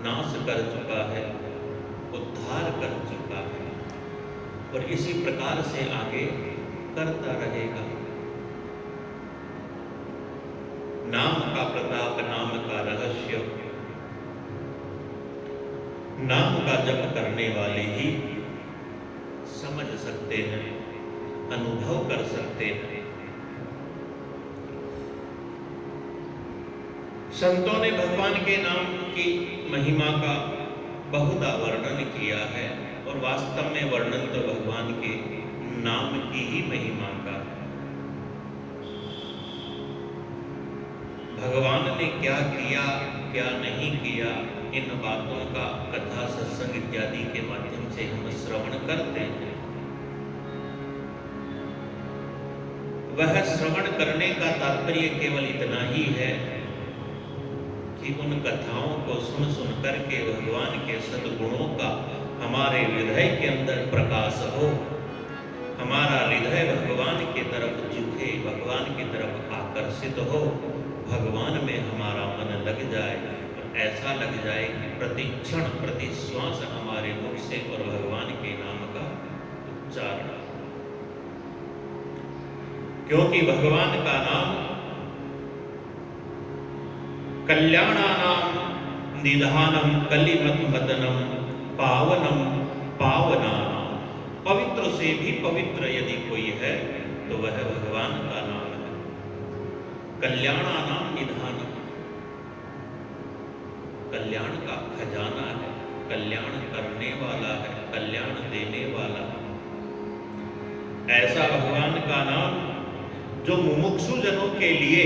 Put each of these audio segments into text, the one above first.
नाश कर चुका है, उद्धार कर चुका है और इसी प्रकार से आगे करता रहेगा। नाम का प्रताप, नाम का रहस्य, नाम का जप करने वाले ही समझ सकते हैं, अनुभव कर सकते हैं। संतों ने भगवान के नाम की महिमा का बहुधा वर्णन किया है और वास्तव में वर्णन तो भगवान के नाम की ही महिमा का है। भगवान ने क्या किया, क्या नहीं किया, इन बातों का कथा, सत्संग इत्यादि के माध्यम से हम श्रवण करते हैं। वह श्रवण करने का तात्पर्य केवल इतना ही है कि उन कथाओं को सुन सुन करके भगवान के सद्गुणों का हमारे हृदय के अंदर प्रकाश हो, हमारा हृदय भगवान की तरफ झुके, भगवान की तरफ आकर्षित हो, भगवान में हमारा मन लग जाए और ऐसा लग जाए कि प्रति क्षण प्रति श्वास हमारे मुख से और भगवान के नाम का उच्चारण। क्योंकि भगवान का नाम कल्याणानां निधानम कलिमत मदनम पावनम पावनानां, पवित्र से भी पवित्र यदि कोई है तो वह भगवान का नाम है। कल्याणानां निधानम, कल्याण का खजाना है, कल्याण करने वाला है, कल्याण देने वाला है। ऐसा भगवान का नाम जो मुमुक्षु जनों के लिए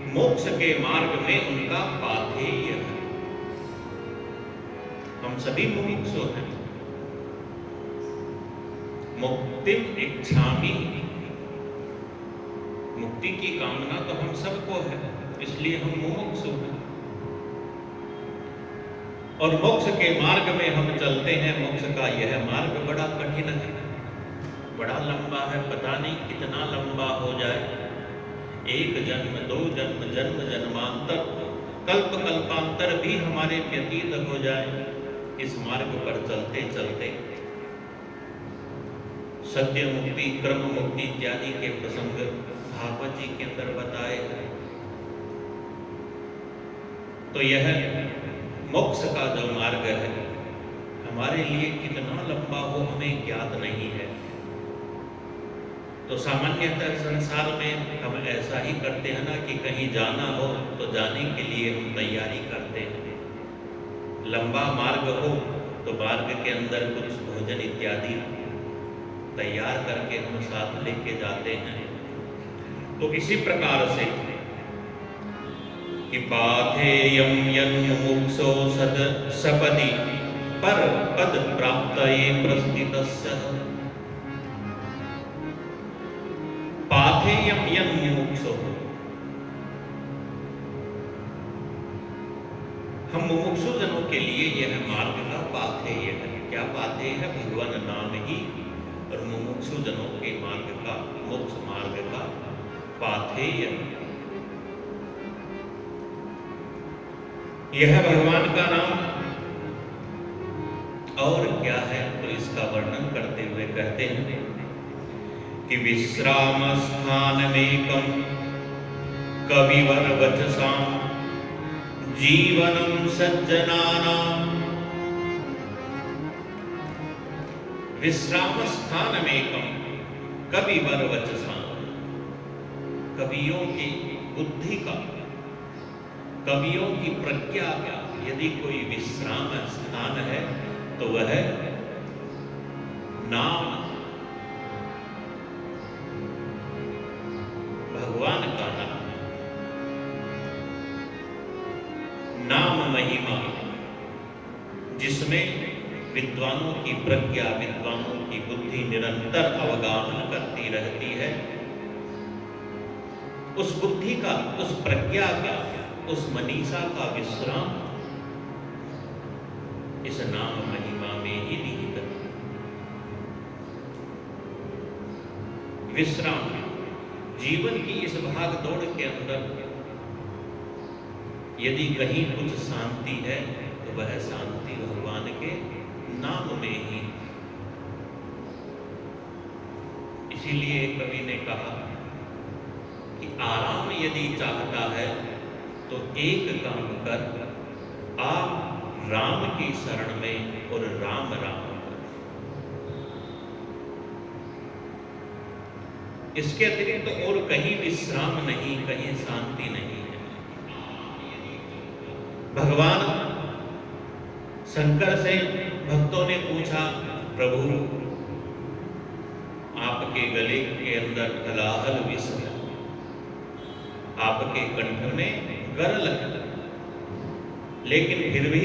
मोक्ष के मार्ग में उनका पाथेय है। हम सभी मुमुक्षु हैं, मुक्तिम इच्छामि, मुक्ति की कामना तो हम सबको है, इसलिए हम मुमुक्षु हैं और मोक्ष के मार्ग में हम चलते हैं। मोक्ष का यह मार्ग बड़ा कठिन है, बड़ा लंबा है, पता नहीं कितना लंबा हो जाए। एक जन्म, दो जन्म, जन्म जन्मांतर, कल्प कल्पांतर भी हमारे व्यतीत हो जाए इस मार्ग पर चलते चलते। सत्य मुक्ति, क्रम मुक्ति इत्यादि के प्रसंग भागवत जी के अंदर बताए हैं। तो यह मोक्ष का जो मार्ग है हमारे लिए कितना लंबा हो हमें ज्ञात नहीं है। तो सामान्यतः संसार में हम ऐसा ही करते हैं ना कि कहीं जाना हो तो जाने के लिए हम तैयारी करते हैं। लंबा मार्ग हो तो मार्ग के अंदर कुछ भोजन इत्यादि तैयार करके हम साथ लेके जाते हैं। तो इसी प्रकार से कि पाथेयं यन्मुमुक्षो सद सपदि पर पद प्राप्तये प्रस्थितस्य, पाथेयं यन्मुमुक्षो, हम मुमुक्षु जनों के लिए यह मार्ग का पाथेय है। क्या पाथेय है? भगवान नाम ही और मुमुक्षु जनों के मार्ग का, मोक्ष मार्ग का पाथेय यह भगवान का नाम। और क्या है? तो इसका वर्णन करते हुए कहते हैं कि विश्राम स्थानमेकं कविवर वचसां जीवनं सज्जनानां। विश्राम स्थानमेकं कविवर वचसां, कवियों की बुद्धि का, कवियों की प्रज्ञा का यदि कोई विश्राम स्थान है तो वह नाम, भगवान का नाम, नाम महिमा, जिसमें विद्वानों की प्रज्ञा, विद्वानों की बुद्धि निरंतर अवगाहन करती रहती है। उस बुद्धि का, उस प्रज्ञा का, उस मनीषा का विश्राम इस नाम महिमा में ही निहित है। विश्राम जीवन की इस भाग दौड़ के अंदर यदि कहीं कुछ शांति है तो वह शांति भगवान के नाम में ही। इसीलिए कवि ने कहा कि आराम यदि चाहता है तो एक काम कर, आप राम की शरण में और राम राम कर। इसके अतिरिक्त तो और कहीं विश्राम नहीं, कहीं शांति नहीं है। भगवान शंकर से भक्तों ने पूछा, प्रभु आपके गले के अंदर हलाहल विष है, आपके कंठ में गरल है, लेकिन फिर भी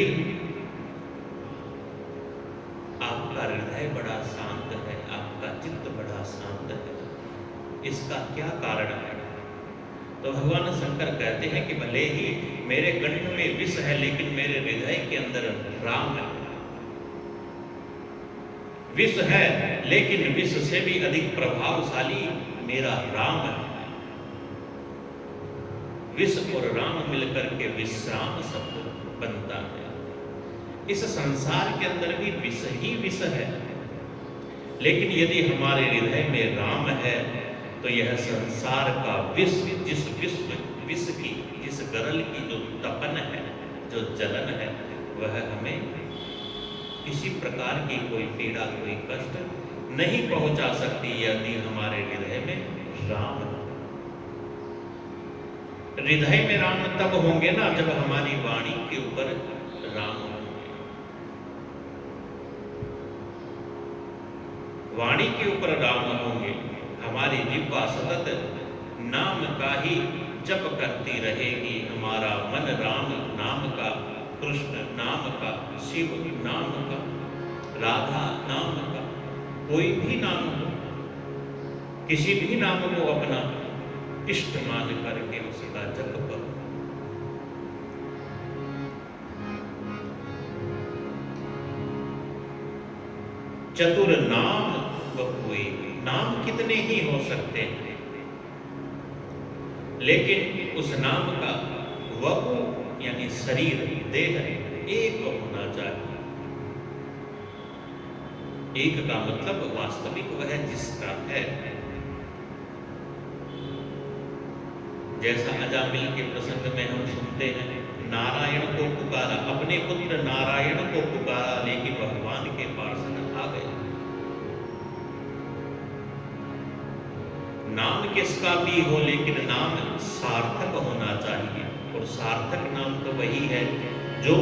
आपका हृदय बड़ा शांत है, आपका चित्त बड़ा शांत है, इसका क्या कारण है? तो भगवान शंकर कहते हैं कि भले ही मेरे कंठ में विष है, लेकिन मेरे हृदय के अंदर राम है। विष है, लेकिन विष से भी अधिक प्रभावशाली मेरा राम है। विष और राम मिलकर के विश्राम शब्द बनता है। इस संसार के अंदर भी विष ही विष है, लेकिन यदि हमारे हृदय में राम है तो यह संसार का विष, विष की, जिस गरल की जो तपन है, जो जलन है, वह हमें किसी प्रकार की कोई पीड़ा, कोई कष्ट नहीं पहुंचा सकती यदि हमारे हृदय में राम है। हृदय में राम तब होंगे ना जब हमारी वाणी के ऊपर राम होंगे। वाणी के ऊपर राम होंगे, हमारी जिह्वा सतत नाम का ही जप करती रहेगी। हमारा मन राम नाम का, कृष्ण नाम का, शिव नाम का, राधा नाम का, कोई भी नाम हो, किसी भी नाम को अपना इष्ट मान करके उसका जप करो। चतुर नाम बहुए, नाम कितने ही हो सकते हैं, लेकिन उस नाम का वहु यानी शरीर, देह एक होना चाहिए। एक का मतलब वास्तविक वह जिसका है। जैसा अजामिल के प्रसंग में हम सुनते हैं, नारायण को पुकारा, अपने पुत्र नारायण को पुकारा, लेकिन भगवान के पार्षद आ गए। नाम किसका भी हो, लेकिन नाम सार्थक होना चाहिए। और सार्थक नाम तो वही है जो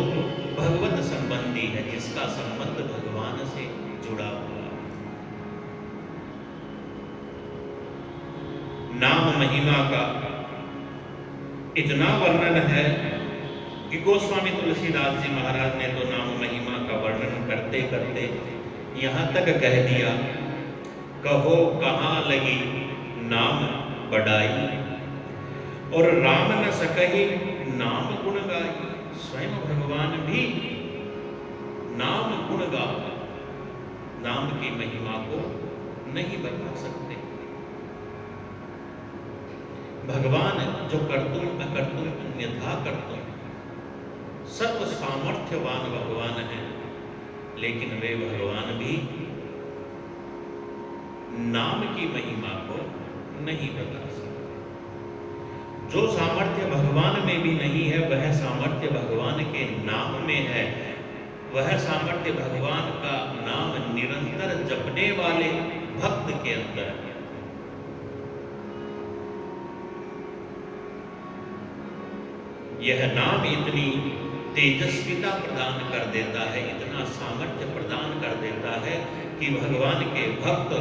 भगवत संबंधी है, जिसका संबंध भगवान से जुड़ा हुआ है। नाम महिमा का इतना वर्णन है कि गोस्वामी तुलसीदास जी महाराज ने तो नाम महिमा का वर्णन करते करते यहाँ तक कह दिया, कहो कहाँ लगी नाम बढ़ाई, और राम न सकही नाम गुण गाई। स्वयं भगवान भी नाम गुण गा, नाम की महिमा को नहीं बता सकते। भगवान जो कर्तुम अकर्तुम अन्यथा कर्तुम, सर्व सामर्थ्यवान भगवान है, लेकिन वे भगवान भी नाम की महिमा को नहीं बता सकते। जो सामर्थ्य भगवान में भी नहीं है, वह सामर्थ्य भगवान के नाम में है। वह सामर्थ्य भगवान का नाम निरंतर जपने वाले भक्त के अंदर है। यह नाम इतनी तेजस्विता प्रदान कर देता है, इतना सामर्थ्य प्रदान कर देता है कि भगवान के भक्त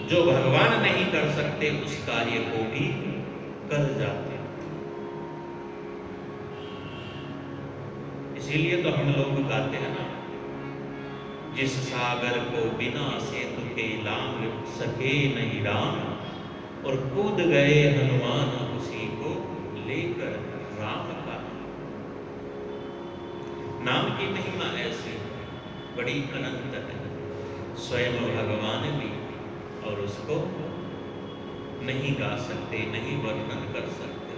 जो भगवान नहीं कर सकते उस कार्य को भी कर जाते हैं। इसीलिए तो हम लोग गाते हैं ना, जिस सागर को बिना सेतु के लांघ सके नहीं राम, और कूद गए हनुमान उसी को लेकर राम का। नाम की महिमा ऐसी बड़ी अनंत है, स्वयं भगवान भी और उसको नहीं गा सकते, नहीं वर्णन कर सकते।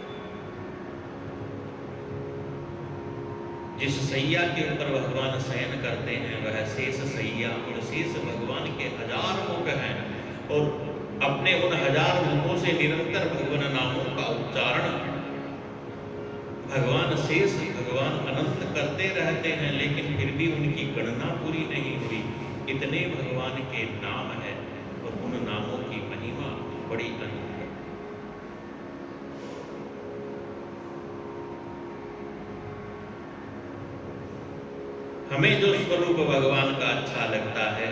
जिस सैया के ऊपर भगवान शयन करते हैं वह शेष सैया, और शेष भगवान के 1000 मुख हैं, और अपने उन 1000 मुखों से निरंतर भगवान नामों का उच्चारण भगवान शेष भगवान अनंत करते रहते हैं, लेकिन फिर भी उनकी गणना पूरी नहीं हुई। इतने भगवान के नाम है और उन नामों की महिमा बड़ी अनंत है। हमें जो स्वरूप भगवान का अच्छा लगता है,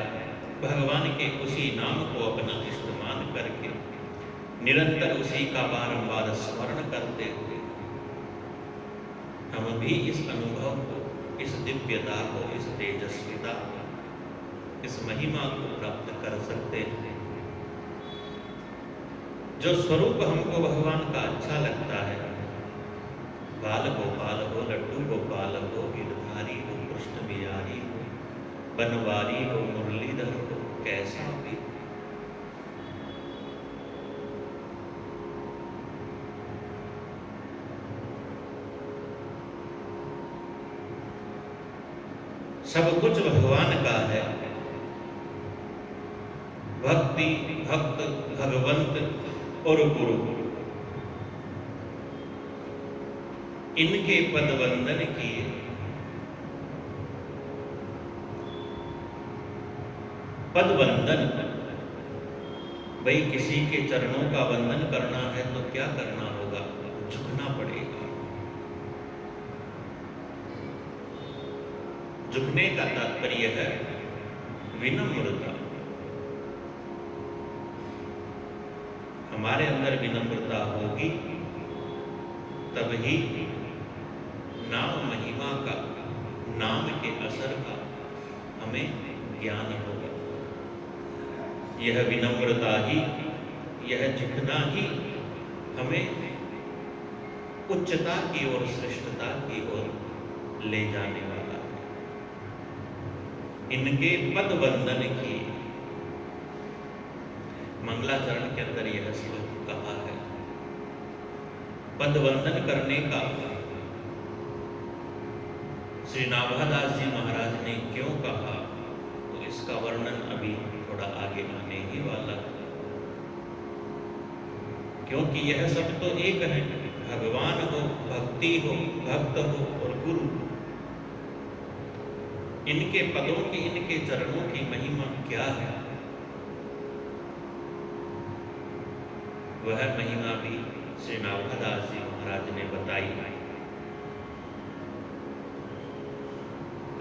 भगवान के उसी नाम को अपना इष्ट मान करके निरंतर उसी का बारंबार स्मरण करते हुए हम भी इस अनुभव को, इस दिव्यता को, इस तेजस्विता को, इस महिमा को प्राप्त कर सकते हैं। जो स्वरूप हमको भगवान का अच्छा लगता है, बाल गोपाल हो, लड्डू गोपाल हो, गिरधारी हो, कृष्ण बिहारी हो, बनवारी हो, मुरलीधर हो, कैसा भी सब कुछ भगवान का है। भक्ति, भक्त, भगवंत और गुरु, इनके पद वंदन किए। पद वंदन, भाई किसी के चरणों का वंदन करना है तो क्या करना होगा? झुकना पड़ेगा। झुकने का तात्पर्य है विनम्रता। हमारे अंदर विनम्रता होगी तभी नाम महिमा का, नाम के असर का हमें ज्ञान होगा। यह विनम्रता ही, यह झुकना ही हमें उच्चता की ओर, श्रेष्ठता की ओर ले जाने वाला है। इनके पद वंदन की मंगलाचरण के अंदर यह श्लोक कहा है। पद वंदन करने का श्री नाभादास जी महाराज ने क्यों कहा, तो इसका वर्णन अभी थोड़ा आगे आने ही वाला है। क्योंकि यह सब तो एक है, भगवान हो, भक्ति हो, भक्त हो और गुरु। इनके पदों की, इनके चरणों की महिमा क्या है, वह महिमा भी श्री नाभादास जी महाराज ने बताई।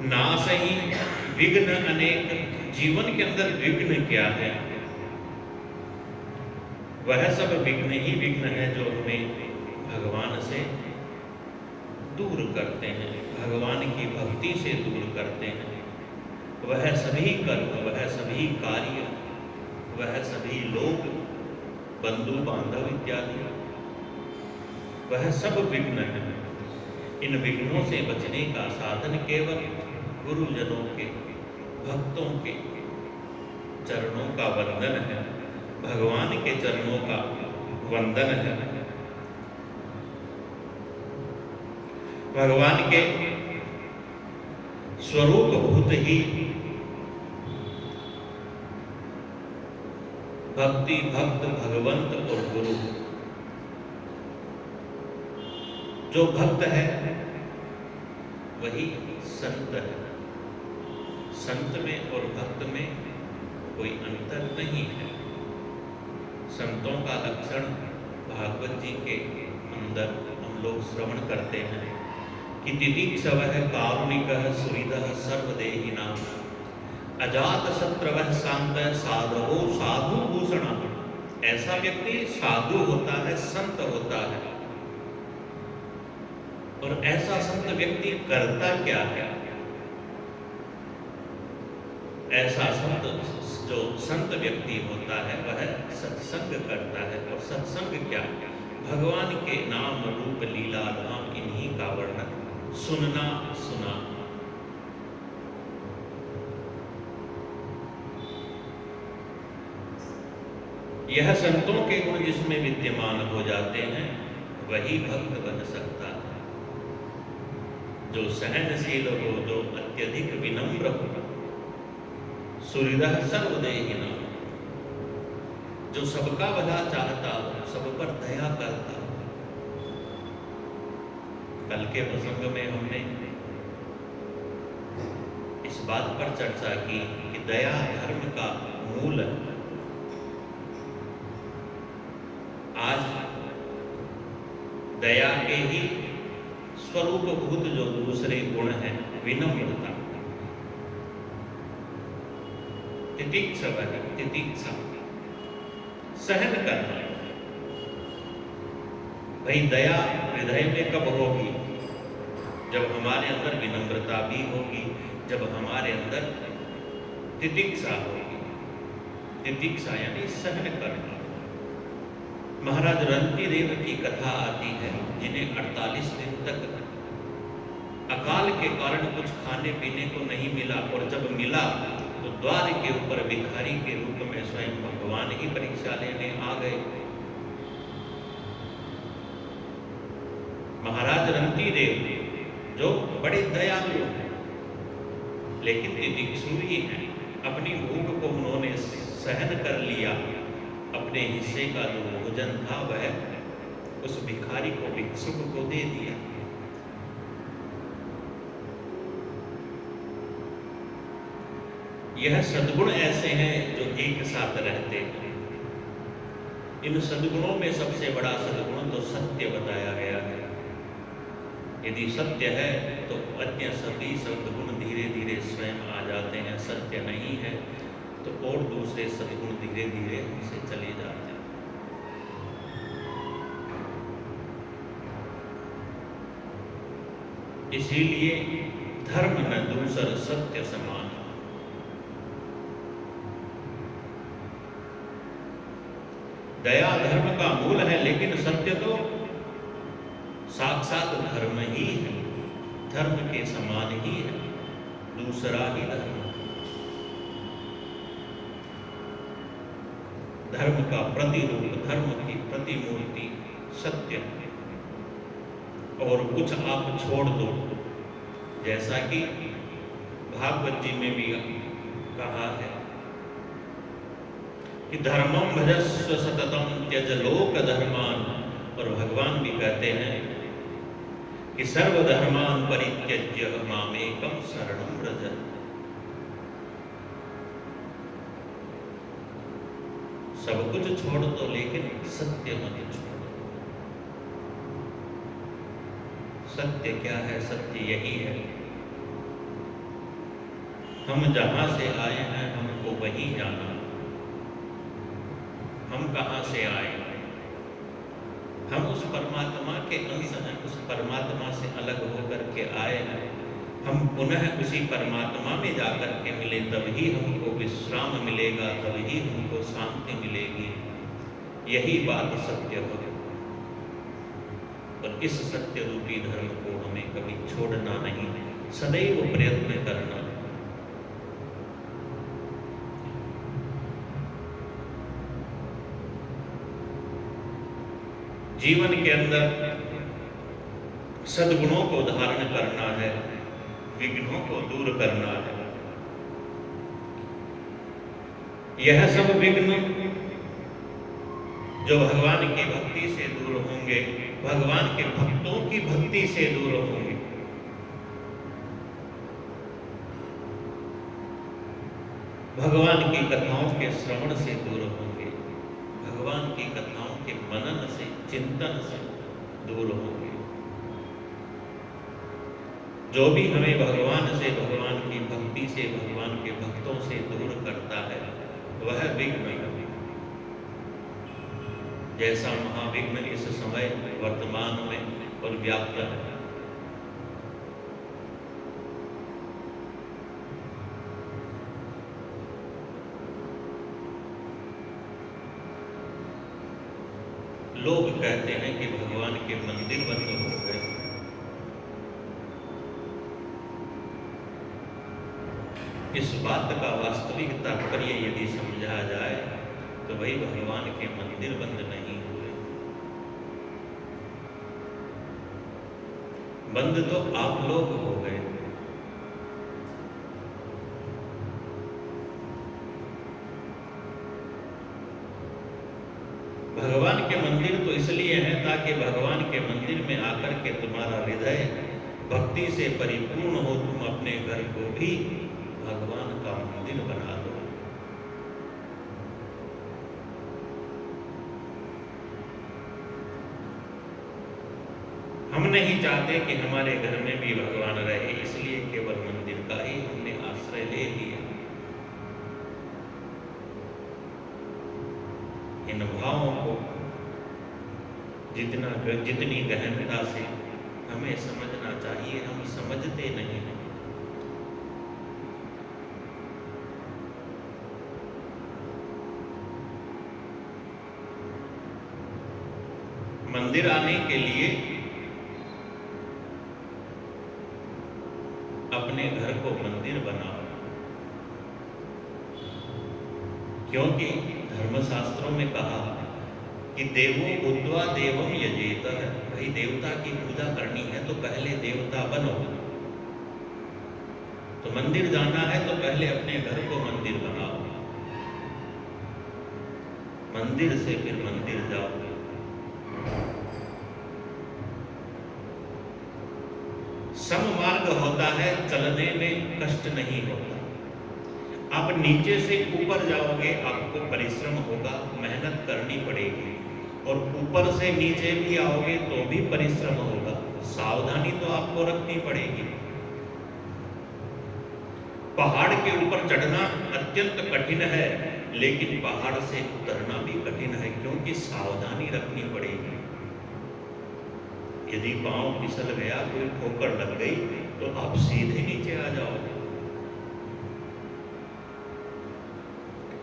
नासहि विघ्न अनेक, जीवन के अंदर विघ्न क्या है? वह सब विघ्न ही विघ्न है जो हमें भगवान से दूर करते हैं, भगवान की भक्ति से दूर करते हैं। वह सभी कर्म, वह सभी कार्य, वह सभी लोग, बंधु बांधव इत्यादि, वह सब विघ्न है। इन विघ्नों से बचने का साधन केवल गुरुजनों के, भक्तों के चरणों का वंदन है, भगवान के चरणों का वंदन है। भगवान के स्वरूप भूत ही भक्ति, भक्त, भगवंत और गुरु। जो भक्त है वही संत है। संत में और भक्त में कोई अंतर नहीं है। संतों का लक्षण भागवत जी के अंदर हम लोग श्रवण करते हैं कि तितिक्षवः कारुणिकः सुहृदः सर्वदेहिनां अजात शत्रवः शान्तः साधवो साधु भूषणः। ऐसा व्यक्ति साधु होता है, संत होता है। और ऐसा संत व्यक्ति करता क्या है? ऐसा संत, जो संत व्यक्ति होता है वह सत्संग करता है। और सत्संग क्या? भगवान के नाम रूप लीला धाम, इन्हीं का वर्णन सुनना, सुना। यह संतों के गुण जिसमें विद्यमान हो जाते हैं वही भक्त बन सकता है। जो सहनशील हो, जो अत्यधिक विनम्र हो, सुहृदः सर्वदेहिनः, जो सबका भला चाहता हो, सब पर दया करता हो। कल के प्रसंग में हमने इस बात पर चर्चा की कि दया धर्म का मूल है। आज दया के ही स्वरूपभूत जो दूसरे गुण हैं, विनम्रता, तितिक्षा, सहन करना। भाई दया हृदय में कब होगी? जब हमारे अंदर विनम्रता भी होगी, जब हमारे अंदर तितिक्षा होगी। तितिक्षा यानी सहन करना। महाराज रंती देव की कथा आती है, जिन्हें 48 दिन तक अकाल के कारण कुछ खाने पीने को नहीं मिला, और जब मिला तो द्वार के ऊपर भिखारी के रूप में स्वयं भगवान ही परीक्षा लेने आ गए। महाराज रंती देव जो बड़े दयालु हैं, लेकिन तितिक्षु भी हैं। अपनी भूख को उन्होंने सहन कर लिया। अपने हिस्से का जो भोजन था वह उस भिखारी को, भिक्षुक को दे दिया। यह सद्गुण ऐसे हैं जो एक साथ रहते हैं। इन सद्गुणों में सबसे बड़ा सद्गुण तो सत्य बताया गया है। यदि सत्य है तो अन्य सभी सद्गुण धीरे धीरे स्वयं आ जाते हैं। सत्य नहीं है तो और दूसरे सद्गुण धीरे धीरे हमसे चले जाते हैं। इसीलिए धर्म न दूसर सत्य समान। दया धर्म का मूल है, लेकिन सत्य तो साक्षात धर्म ही है, धर्म के समान ही है, दूसरा ही धर्म। धर्म का प्रतिरूप, धर्म की प्रतिमूर्ति सत्य है। और कुछ आप छोड़ दो, जैसा कि भागवत जी में भी कहा है कि धर्मं भजस्व सततम त्यज लोक धर्मान। और भगवान भी कहते हैं कि सर्वधर्मान परित्यज्य मामेकं शरणं व्रज। सब कुछ छोड़ दो, लेकिन सत्य मत छोड़ो। सत्य क्या है? सत्य यही है, हम जहां से आए हैं हमको वहीं जाना। हम कहां से आए? हम उस परमात्मा के अंश हैं, उस परमात्मा से अलग होकर के आए हैं। हम पुनः उसी परमात्मा में जाकर के मिले, तभी हमको विश्राम मिलेगा, तभी हमको शांति मिलेगी। यही बात सत्य हो। और इस सत्य रूपी धर्म को हमें कभी छोड़ना नहीं, सदैव प्रयत्न करना। जीवन के अंदर सद्गुणों को धारण करना है, विघ्नों को दूर करना है। यह सब विघ्न जो भगवान की भक्ति से दूर होंगे, भगवान के भक्तों की भक्ति से दूर होंगे। भगवान की कथाओं के श्रवण से दूर होंगे, भगवान की कथाओं के मनन से, चिंतन से दूर होंगे। जो भी हमें भगवान से, भगवान की भक्ति से, भगवान के भक्तों से दूर करता है वह विघ्न। जैसा महाविघ्न इस समय वर्तमान में और व्याप्त है। लोग कहते हैं कि भगवान के मंदिर बंद हो गए। इस बात का वास्तविक तात्पर्य यदि समझा जाए तो भाई भगवान के मंदिर बंद नहीं हुए। बंद तो आप लोग हो गए। भगवान के मंदिर तो इसलिए है ताकि भगवान के मंदिर में आकर के तुम्हारा हृदय भक्ति से परिपूर्ण हो, तुम अपने घर को भी भगवान का मंदिर बना दो। हम नहीं चाहते कि हमारे घर में भी भगवान रहे, इसलिए केवल मंदिर का ही हमने आश्रय ले लिया। इन भावों को जितनी गहनता से हमें समझना चाहिए, हम समझते नहीं हैं। मंदिर आने के लिए अपने घर को मंदिर बनाओ, क्योंकि धर्मशास्त्रों में कहा कि देवो बुद्ध्वा देवम यजेत है। भाई देवता की पूजा करनी है तो पहले देवता बनो। तो मंदिर जाना है तो पहले अपने घर को मंदिर बनाओ, मंदिर से फिर मंदिर जाओ। सम मार्ग होता है, चलने में कष्ट नहीं होता। आप नीचे से ऊपर जाओगे, आपको परिश्रम होगा, मेहनत करनी पड़ेगी, और ऊपर से नीचे भी आओगे तो भी परिश्रम होगा, सावधानी तो आपको रखनी पड़ेगी। पहाड़ के ऊपर चढ़ना अत्यंत कठिन है, लेकिन पहाड़ से उतरना भी कठिन है, क्योंकि सावधानी रखनी पड़ेगी। यदि पांव फिसल गया, कोई ठोकर लग गई, तो आप सीधे नीचे आ जाओगे।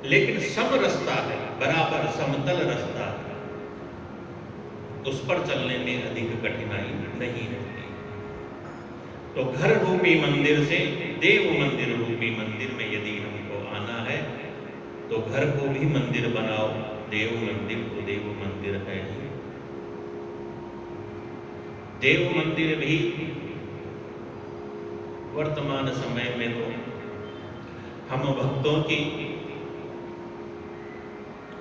लेकिन सम रास्ता है, बराबर समतल रास्ता है, उस पर चलने में अधिक कठिनाई नहीं होती। तो घर रूपी मंदिर से देव मंदिर रूपी मंदिर में यदि हमको आना है, तो घर को भी मंदिर बनाओ। देव मंदिर तो देव मंदिर है ही। देव मंदिर भी वर्तमान समय में तो हम भक्तों की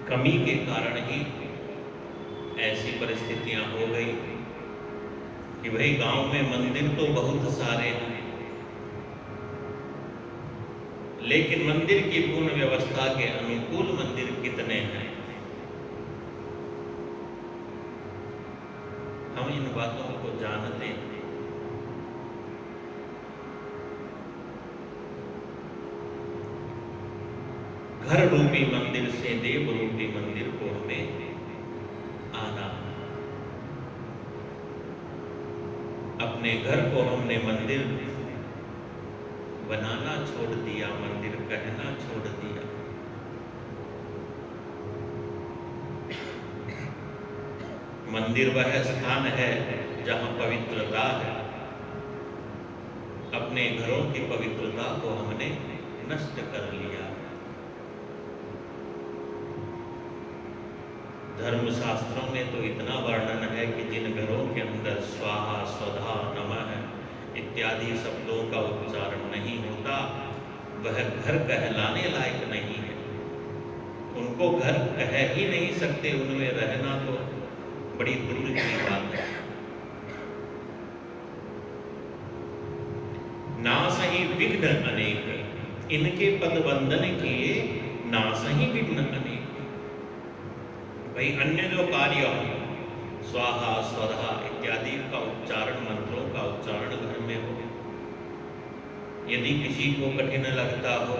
कमी के कारण ही ऐसी परिस्थितियां हो गई कि भाई गांव में मंदिर तो बहुत सारे हैं, लेकिन मंदिर की पूर्ण व्यवस्था के अनुकूल मंदिर कितने हैं, हम इन बातों को जानते हैं। घर रूपी मंदिर से देव रूपी मंदिर को हमें आना। अपने घर को हमने मंदिर बनाना छोड़ दिया, मंदिर कहना छोड़ दिया। मंदिर वह स्थान है जहां पवित्रता है। अपने घरों की पवित्रता को हमने नष्ट कर लिया। धर्मशास्त्रों में तो इतना वर्णन है कि जिन घरों के अंदर स्वाहा स्वधा नमः इत्यादि शब्दों का उच्चारण नहीं होता, वह घर कहलाने लायक नहीं है। उनको घर कह ही नहीं सकते, उनमें रहना तो बड़ी दूर की बात है। नासहि विघ्न अनेक, इनके पद वंदन किए नासहि विघ्न अनेक। भाई अन्य जो कार्य स्वाहा स्वधा इत्यादि का उच्चारण, मंत्रों का उच्चारण घर में हो, यदि किसी को कठिन लगता हो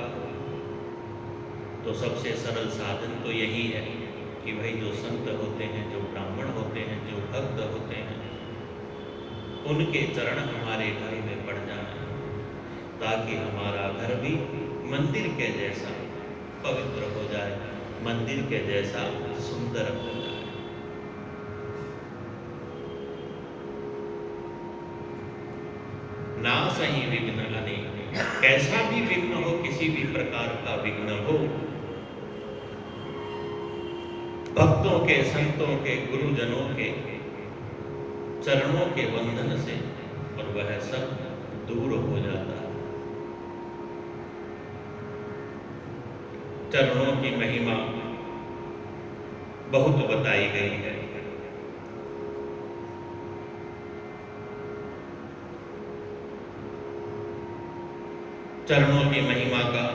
तो सबसे सरल साधन तो यही है कि भाई जो संत होते हैं, जो ब्राह्मण होते हैं, जो भक्त होते हैं, उनके चरण हमारे घर में पड़ जाए, ताकि हमारा घर भी मंदिर के जैसा पवित्र हो जाए, मंदिर के जैसा सुंदर हो जाए। नासहि विघ्न अनेक, कैसा भी विघ्न हो, किसी भी प्रकार का विघ्न हो, भक्तों के, संतों के, गुरुजनों के चरणों के बंधन से और वह सब दूर हो जाता है। चरणों की महिमा बहुत बताई गई है। चरणों की महिमा का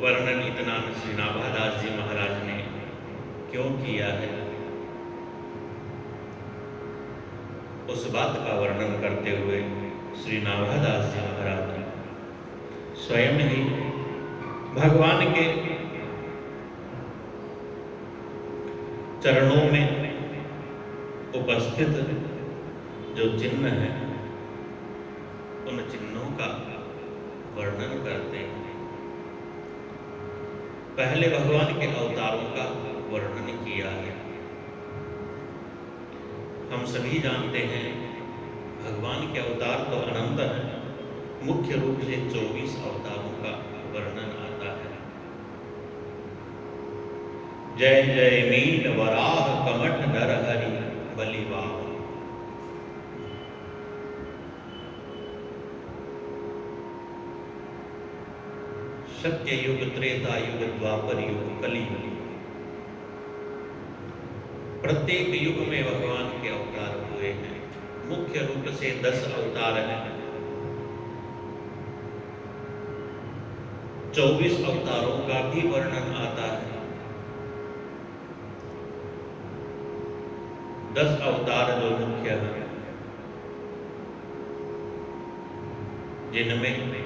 वर्णन इतना श्री नाभादास जी महाराज ने क्यों किया है, उस बात का वर्णन करते हुए श्री नाभादास जी महाराज स्वयं ही भगवान के चरणों में उपस्थित जो चिन्ह है उन चिन्हों का वर्णन करते हैं। पहले भगवान के अवतारों का वर्णन किया है। हम सभी जानते हैं भगवान के अवतार तो अनंत हैं, मुख्य रूप से 24 अवतारों का वर्णन आता है। जय जय मीन वराह कमठ नरहरि बलिवाह। सत्य युग, त्रेता युग, द्वापर युग, कली युग, प्रत्येक युग में भगवान के अवतार हुए हैं। मुख्य रूप से 10 अवतार हैं। 24 अवतारों का भी वर्णन आता है। 10 अवतार जो मुख्य हैं, जिनमें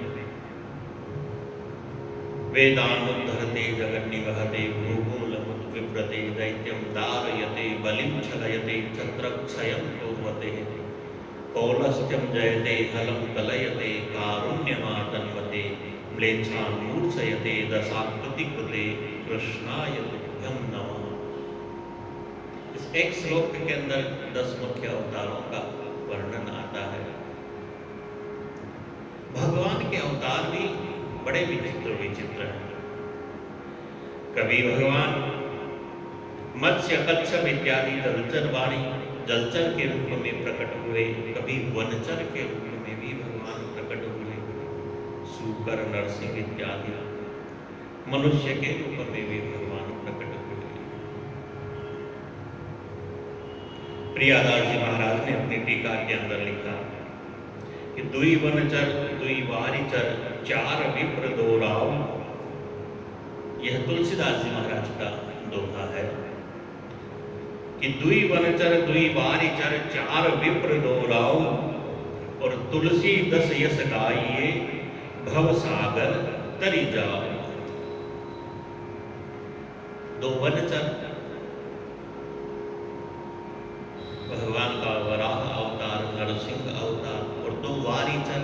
वेदानुद्धरते जगन्निवहते भूगोलमुत विव्रते दैत्यं दारयते बलिं छलयते छत्रक्षयं कुर्वते पौलस्त्यं जयते हलं कलयते कारुण्यमातन्वते म्लेच्छान् मूर्छयते दशाकृतिकृते कृष्णाय तुभ्यं नमः। इस एक श्लोक के अंदर 10 मुख्य अवतारों का वर्णन आता है। भगवान के अवतार भी बड़े विचित्र विचित्र हैं। कभी भगवान मत्स्य, कच्छप इत्यादि जलचर वाणी जलचर के रूप में प्रकट हुए, कभी वनचर के रूप में भी भगवान प्रकट हुए, सूकर, नरसिंह इत्यादि मनुष्य के रूप में भी भगवान प्रकट हुए। प्रियादास जी महाराज ने अपनी टीका के अंदर लिखा कि दुई वनचर दुई वारिचर चार विप्र दो राव। यह तुलसीदास जी महाराज का दोहा है कि दुई वनचर दुई वारिचर चार विप्र दो राव और तुलसी 10 यस गाइए भव सागर तरी जाओ। 2 वनचर, भगवान का वराह अवतार, नरसिंह अवतार, और 2 वारिचर,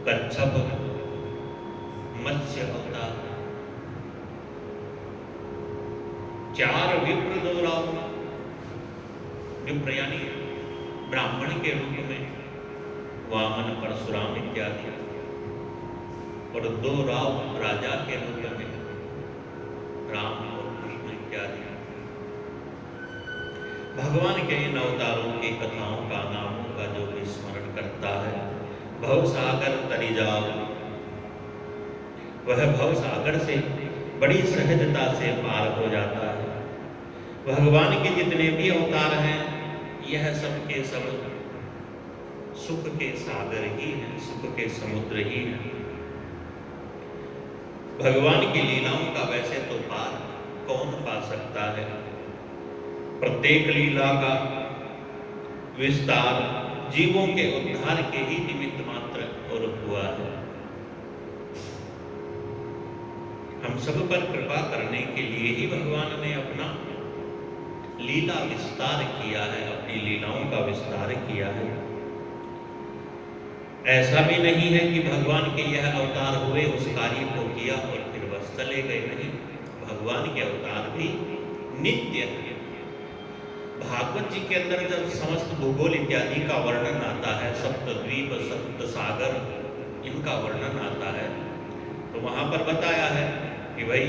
कच्छप, मत्स्य अवतार, 4 विप्र 2 राव। विप्र यानी ब्राह्मण के रूप में वामन, परशुराम इत्यादि, और 2 राव राजा के रूप में राम और कृष्ण इत्यादि। भगवान के इन अवतारों की कथाओं का, नामों का जो भी स्मरण करता है, भव सागर तरी जाओ, वह भव सागर से बड़ी सहजता से पार हो जाता है। भगवान के जितने भी अवतार हैं, यह सब के सब सुख के सागर ही हैं, सुख के समुद्र ही हैं। भगवान की लीलाओं का वैसे तो पार कौन पा सकता है। प्रत्येक लीला का विस्तार जीवों के उद्धार के ही निमित्त मात्र और हुआ है। हम सब पर कृपा करने के लिए ही भगवान ने अपना लीला विस्तार किया है, अपनी लीलाओं का विस्तार किया है। ऐसा भी नहीं है कि भगवान के यह अवतार हुए, उस कार्य को किया और फिर बस चले गए, नहीं। भगवान के अवतार भी नित्य है। भागवत जी के अंदर जब समस्त भूगोल इत्यादि का वर्णन आता है, सप्तद्वीप, सप्त सागर, इनका वर्णन आता है, तो वहां पर बताया है कि भाई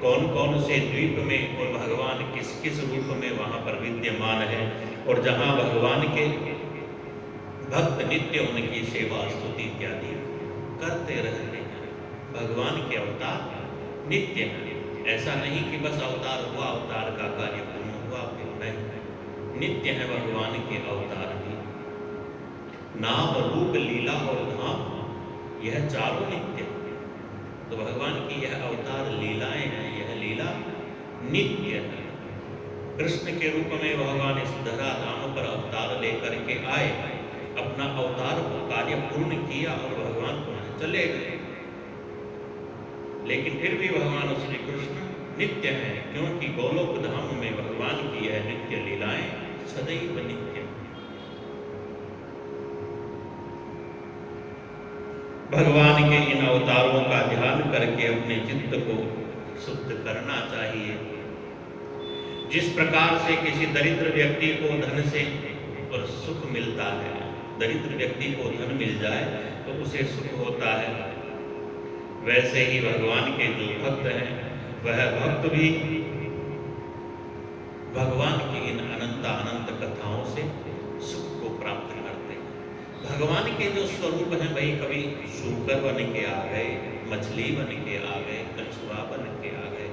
कौन कौन से द्वीप में और भगवान किस किस रूप में वहां पर विद्यमान है, और जहाँ भगवान के भक्त नित्य उनकी सेवा स्तुति इत्यादि करते रहते हैं। भगवान के अवतार नित्य हैं। ऐसा नहीं कि बस अवतार हुआ, अवतार का कार्य पूर्ण हुआ, फिर नहीं, नित्य है भगवान के अवतार भी। नाम रूप लीला और धाम यह चारों नित्य है। तो भगवान की यह अवतार लीलाएं हैं, यह लीला नित्य है। कृष्ण के रूप में भगवान इस धरा धाम पर अवतार लेकर के आए, अपना अवतार को कार्य पूर्ण किया और भगवान पुनः चले गए। लेकिन फिर भी भगवान श्री कृष्ण नित्य हैं, क्योंकि गोलोक धाम में भगवान की यह नित्य लीलाएं सदैव नित्य। भगवान के इन अवतारों का ध्यान करके अपने चित्त को शुद्ध करना चाहिए। जिस प्रकार से किसी दरिद्र व्यक्ति को धन से और सुख मिलता है, दरिद्र व्यक्ति को धन मिल जाए तो उसे सुख होता है, वैसे ही भगवान के जो भक्त हैं वह भक्त भी भगवान की इन अनंत अनंत कथाओं से सुख को प्राप्त करते हैं। भगवान के जो स्वरूप हैं, भाई कभी शूकर बन के आ गए, मछली बन के आ गए, कछुआ बन के आ गए।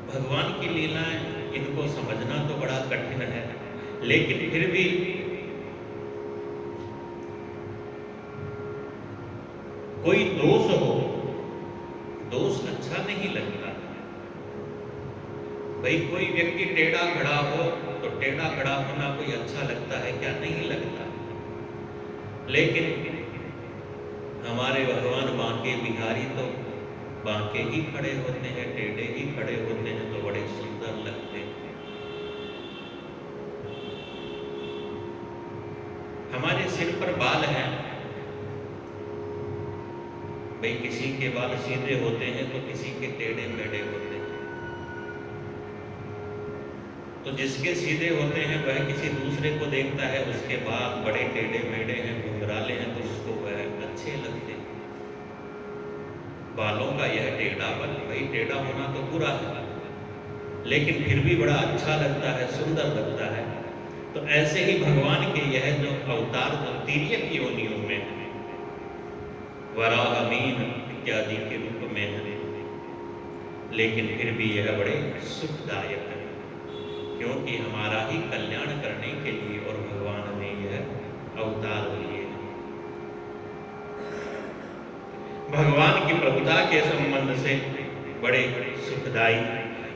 भगवान की लीलाएं इनको समझना तो बड़ा कठिन है, लेकिन फिर भी कोई दोष हो, दोष अच्छा नहीं लगता। भाई कोई व्यक्ति टेढ़ा खड़ा हो तो टेढ़ा खड़ा होना कोई अच्छा लगता है क्या? नहीं लगता। लेकिन हमारे भगवान बांके बिहारी तो बांके ही खड़े होते हैं, टेढ़े ही खड़े होते हैं, तो बड़े सुंदर लगते हैं। हमारे सिर पर बाल हैं, भाई किसी के बाल सीधे होते हैं तो किसी के टेढ़े मेढ़े होते हैं। तो जिसके सीधे होते हैं वह किसी दूसरे को देखता है, उसके बाल बड़े टेढ़े मेढ़े हैं, घुंघराले हैं, तो उसको वह अच्छे लगते हैं। बालों का यह टेढ़ापन, भाई टेढ़ा होना तो बुरा है, लेकिन फिर भी बड़ा अच्छा लगता है, सुंदर लगता है। तो ऐसे ही भगवान के यह जो अवतार जो तिर्यक योनियों में है, वराह, मीन इत्यादि के रूप में है, लेकिन फिर भी यह बड़े सुखदायक है, क्योंकि हमारा ही कल्याण करने के लिए और भगवान ने यह अवतार लिए। भगवान की प्रभुता के संबंध से बड़े सुखदायी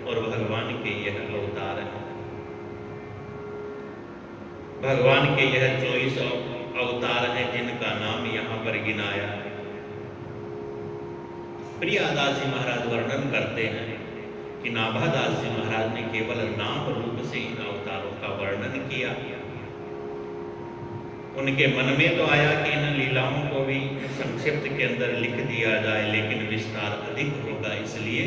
और भगवान के यह अवतार हैं। भगवान के यह 24 अवतार हैं, जिनका नाम यहाँ पर गिनाया है। प्रियादास जी महाराज वर्णन करते हैं कि नाभादास जी महाराज ने केवल नाम रूप से इन अवतारों का वर्णन किया। उनके मन में तो आया कि इन लीलाओं को भी संक्षिप्त के अंदर लिख दिया जाए, लेकिन विस्तार अधिक होगा इसलिए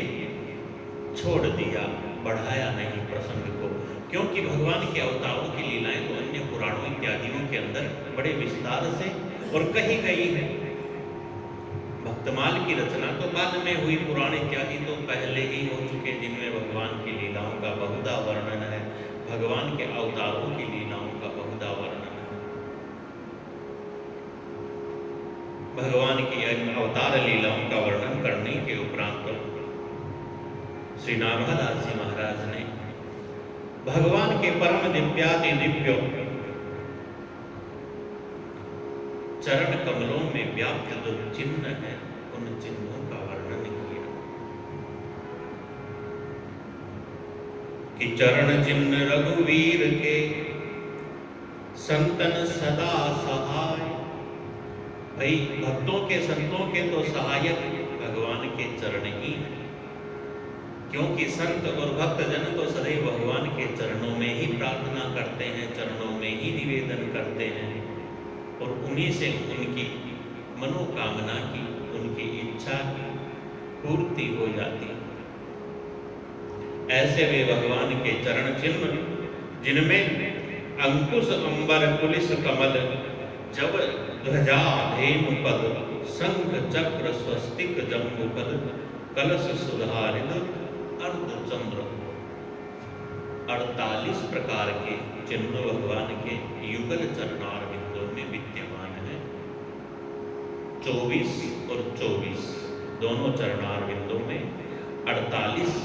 छोड़ दिया, बढ़ाया नहीं प्रसंग को, क्योंकि भगवान के अवतारों की लीलाएं तो अन्य पुराणों इत्यादियों के अंदर बड़े विस्तार से और कही गई है। भक्तमाल की रचना तो बाद में हुई, पुराण इत्यादि तो पहले ही हो चुके, जिनमें भगवान की लीलाओं का बहुधा वर्णन है, भगवान के अवतारों की लीलाओं का बहुधा वर्णन है। भगवान की अवतार लीलाओं का वर्णन करने के उपरांत श्री नाभादास जी महाराज ने भगवान के परम दिव्याति दिव्य चरण कमलों में व्याप्त जो चिन्ह है, उन चिन्हों का वर्णन किया कि चरण चिन्ह रघुवीर के संतन सदा सहाय। भाई भक्तों के संतों के तो सहायक भगवान के चरण ही हैं, क्योंकि संत और भक्त जन तो सदैव भगवान के चरणों में ही प्रार्थना करते हैं, चरणों में ही निवेदन करते हैं, और उन्हीं से उनकी मनोकामना की, उनकी इच्छा की पूर्ति हो जाती है। ऐसे वे भगवान के चरण चिन्ह, जिनमें अंकुश अंबर कुलिस कमल, जब ध्वजा धेनु पद, शंख चक्र स्वस्तिक जम्बू पद, कलश सुधारित अर्ध चंद्र। 48 प्रकार के चिन्ह भगवान के युगल चरणार बिंदुओं में विद्यमान है। 24 और 24 दोनों चरणार बिंदुओं में 48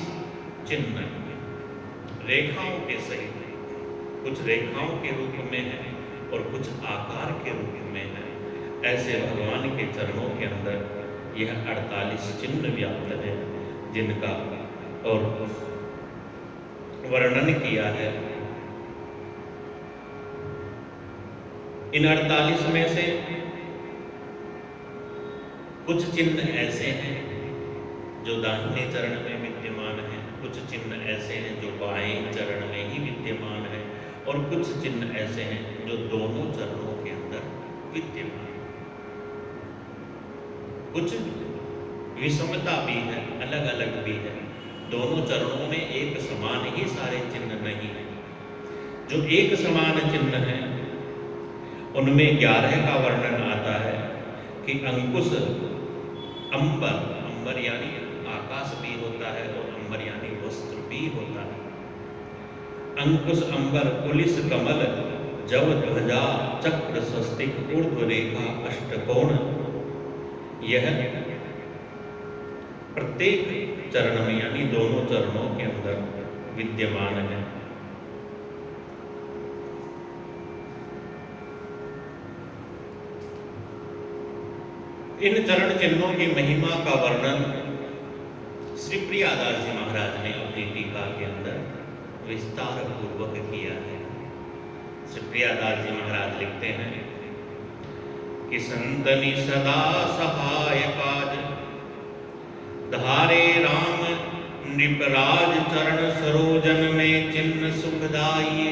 चिन्ह रेखाओं के सहित, कुछ रेखाओं के रूप में है और कुछ आकार के रूप में है। ऐसे भगवान के चरणों के अंदर यह 48 चिन्ह व्याप्त है, जिनका और वर्णन किया है। इन 48 में से कुछ चिन्ह ऐसे हैं जो दाहिने चरण में विद्यमान है, कुछ चिन्ह ऐसे हैं जो बाएं चरण में ही विद्यमान है, और कुछ चिन्ह ऐसे हैं जो दोनों चरणों के अंदर विद्यमान है। कुछ विषमता भी है, अलग अलग भी है। दोनों चरणों में एक समान ही सारे चिन्ह नहीं है। जो एक समान चिन्ह है उनमें 11 का वर्णन आता है कि अंकुश अंबर, अंबर यानी आकाश भी होता है और अंबर यानी वस्त्र भी होता है। अंकुश अंबर पुलिस कमल जव ध्वजा चक्र स्वस्तिक ऊर्ध्व रेखा अष्टकोण, यह प्रत्येक चरण में यानी दोनों चरणों के अंदर विद्यमान है। इन चरण चिन्हों की महिमा का वर्णन श्री प्रियादास जी महाराज ने अपनी टीका के अंदर विस्तार पूर्वक किया है। श्री प्रियादास जी महाराज लिखते हैं कि संतनि सदा सहाय काज धारे राम नृपराज चरण सरोजन में चिन्ह सुखदाई,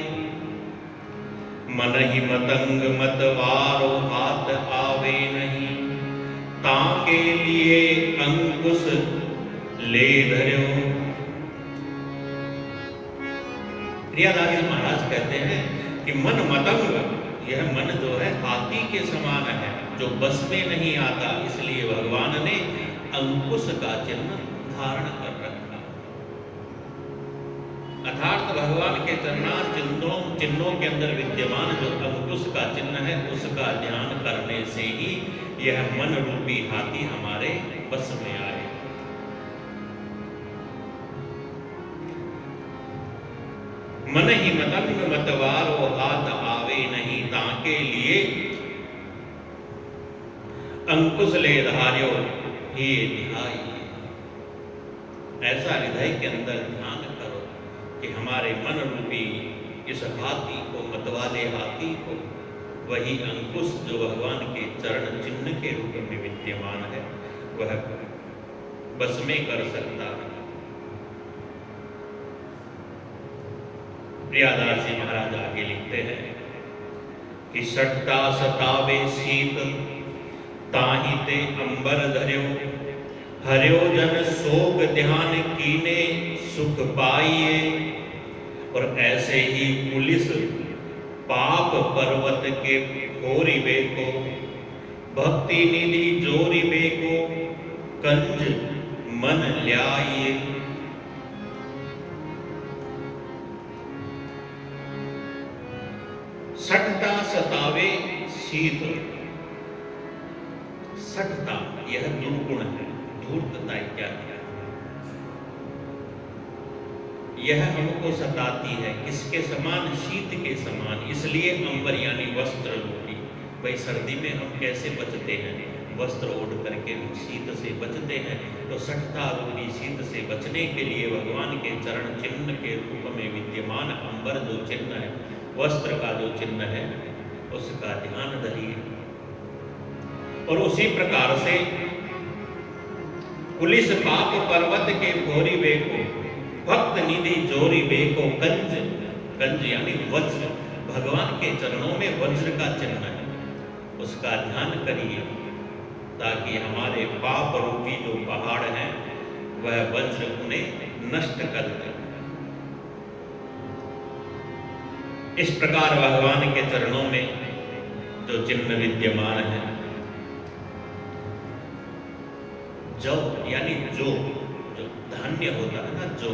मन ही मतंग मतवारो हाथ आवे नहीं, ताके लिए अंकुश ले धर्यो। प्रियादास जी महाराज कहते हैं कि मन मतंग, यह मन जो है हाथी के समान है जो बस में नहीं आता, इसलिए भगवान ने अंकुश का चिन्ह धारण कर रखा। अर्थात भगवान के चरणार चिन्हों के अंदर विद्यमान जो अंकुश का चिन्ह है उसका ध्यान करने से ही यह मन रूपी हाथी हमारे बस में आए। मन ही मतंग मतवारो हाथ आवे नहीं, ताके लिए अंकुश ले धार्यो ही ध्याई। ऐसा हृदय के अंदर ध्यान करो कि हमारे मन रूपी इस हाथी को, मतवाले हाथी को, वही अंकुश जो भगवान के चरण चिन्ह के रूप में विद्यमान है वह बस में कर सकता है। प्रियादास जी महाराज आगे लिखते हैं कि सटता सतावे शीत ताहि ते अंबर धर्यो, हर्यो जन सोग ध्यान कीने सुख पाइए। और ऐसे ही पुलिस पाप पर्वत के फोरिबे को, भक्ति निधि जोरिबे को, कंज मन ल्याइए। सटता सतावे शीत, सटता यह दुर्गुण है, धूर्तता इत्यादि, यह हमको सताती है। किसके समान? शीत के समान। इसलिए अंबर यानी वस्त्र रूपी। भाई सर्दी में हम कैसे बचते हैं? वस्त्र ओढ़ करके हम शीत से बचते हैं। तो सटता रूपी शीत से बचने के लिए भगवान के चरण चिन्ह के रूप में विद्यमान अंबर जो चिन्ह है, वस्त्र का जो चिन्ह है, उसका ध्यान धरिए। और उसी प्रकार से पुलिस पाप पर्वत के फोरी बेको, भक्त निधि जोरी बेको, कंज, कंज यानी वज्र, भगवान के चरणों में वज्र का चिन्ह है, उसका ध्यान करिए ताकि हमारे पाप रूपी जो पहाड़ हैं वह वज्र उन्हें नष्ट कर दे। इस प्रकार भगवान के चरणों में जो चिन्ह विद्यमान है, जौ यानी जो धान्य होता है ना, जो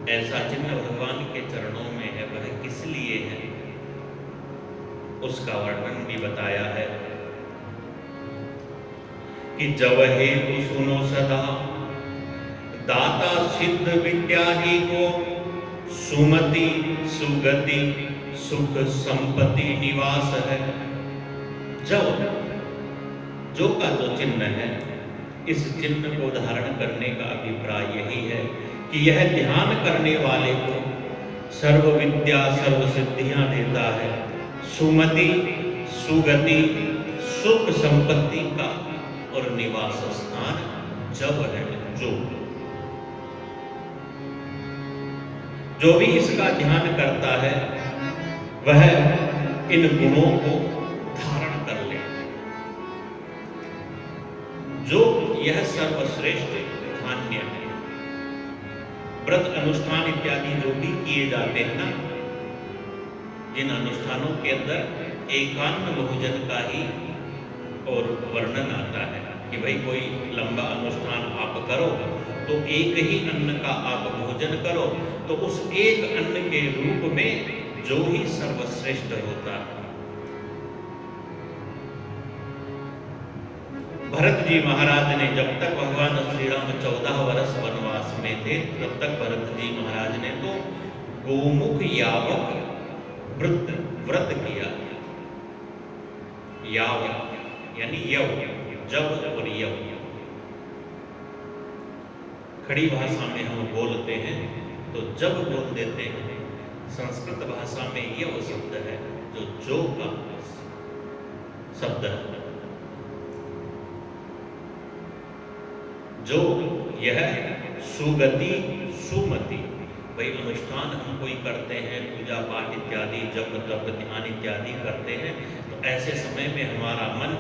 ऐसा चिन्ह भगवान के चरणों में है, वह किस लिए है उसका वर्णन भी बताया है कि जब हेतु सुनो सदा दाता सिद्ध विद्या ही को, सुमति सुगति सुख संपत्ति निवास है। जब जो का जो चिन्ह है, इस चिन्ह को धारण करने का अभिप्राय यही है कि यह ध्यान करने वाले को सर्व विद्या सर्व सिद्धियां देता है, सुमति सुगति सुख संपत्ति का और निवास स्थान जब है। जो भी इसका ध्यान करता है वह इन गुणों को धारण कर ले। जो यह सर्वश्रेष्ठ धान्य है। व्रत अनुष्ठान इत्यादि जो भी किए जाते हैं ना, जिन अनुष्ठानों के अंदर एकान्न भोजन का ही और वर्णन आता है कि भाई कोई लंबा अनुष्ठान आप करो तो एक ही अन्न का आप भोजन करो, तो उस एक अन्न के रूप में जो ही सर्वश्रेष्ठ होता है। भरत जी महाराज ने जब तक भगवान श्री राम 14 वर्ष वनवास में थे, तब तक भरत जी महाराज ने तो गोमुख यावक व्रत किया। यावक यानी यव, जब और यव। खड़ी भाषा में हम बोलते हैं तो जब बोल देते हैं, संस्कृत भाषा में यव शब्द है जो का शब्द है। जो यह सुगति सुमति, भाई अनुष्ठान हम कोई करते हैं, पूजा पाठ इत्यादि जप तप ध्यान इत्यादि करते हैं, तो ऐसे समय में हमारा मन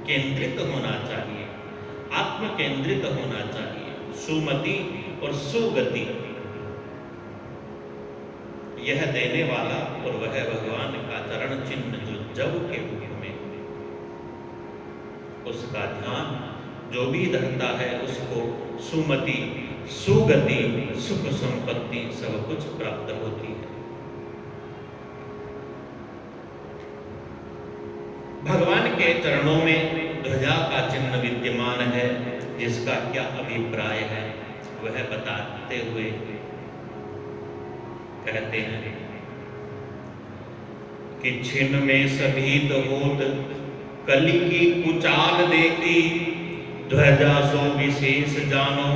केंद्रित होना चाहिए, आत्म केंद्रित होना चाहिए। सुमति और सुगति यह देने वाला और वह भगवान का चरण चिन्ह जो जब के रूप में, उसका ध्यान जो भी धरता है उसको सुमति सुगति सुख संपत्ति सब कुछ प्राप्त होती है। भगवान के चरणों में ध्वजा का चिन्ह विद्यमान है, जिसका क्या अभिप्राय है वह बताते हुए कहते हैं कि छिन्न में सभी तो होत कली की कुचाल देखी, ध्वजा सो विशेष जानो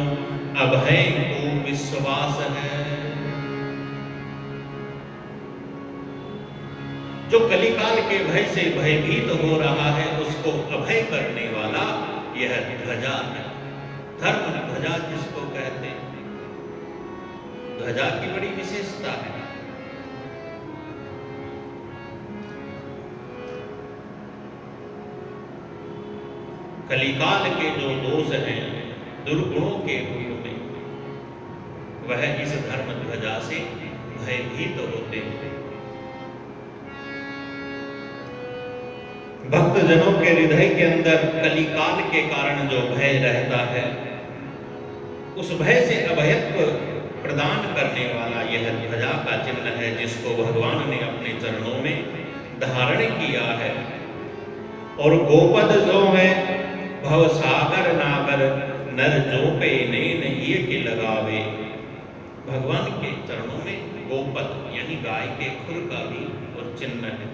अभय को विश्वास है। जो कलिकाल के भय से भयभीत हो रहा है उसको अभय करने वाला यह ध्वजा है। धर्म ध्वजा जिसको कहते हैं, ध्वजा की बड़ी विशेषता है। कलिकाल के जो दोष हैं दुर्गुणों के रूप में, वह इस धर्म ध्वजा से भयभीत होते हैं। भक्तजनों के हृदय के अंदर कलिकाल के कारण जो भय रहता है, उस भय से अभयत्व प्रदान करने वाला यह ध्वजा का चिन्ह है, जिसको भगवान ने अपने चरणों में धारण किया है। और गोपद जो है भव सागर नागर नर जो पे नैन ये के लगावे। भगवान के चरणों में गोपद यानी गाय के खुर का भी और चिन्ह है।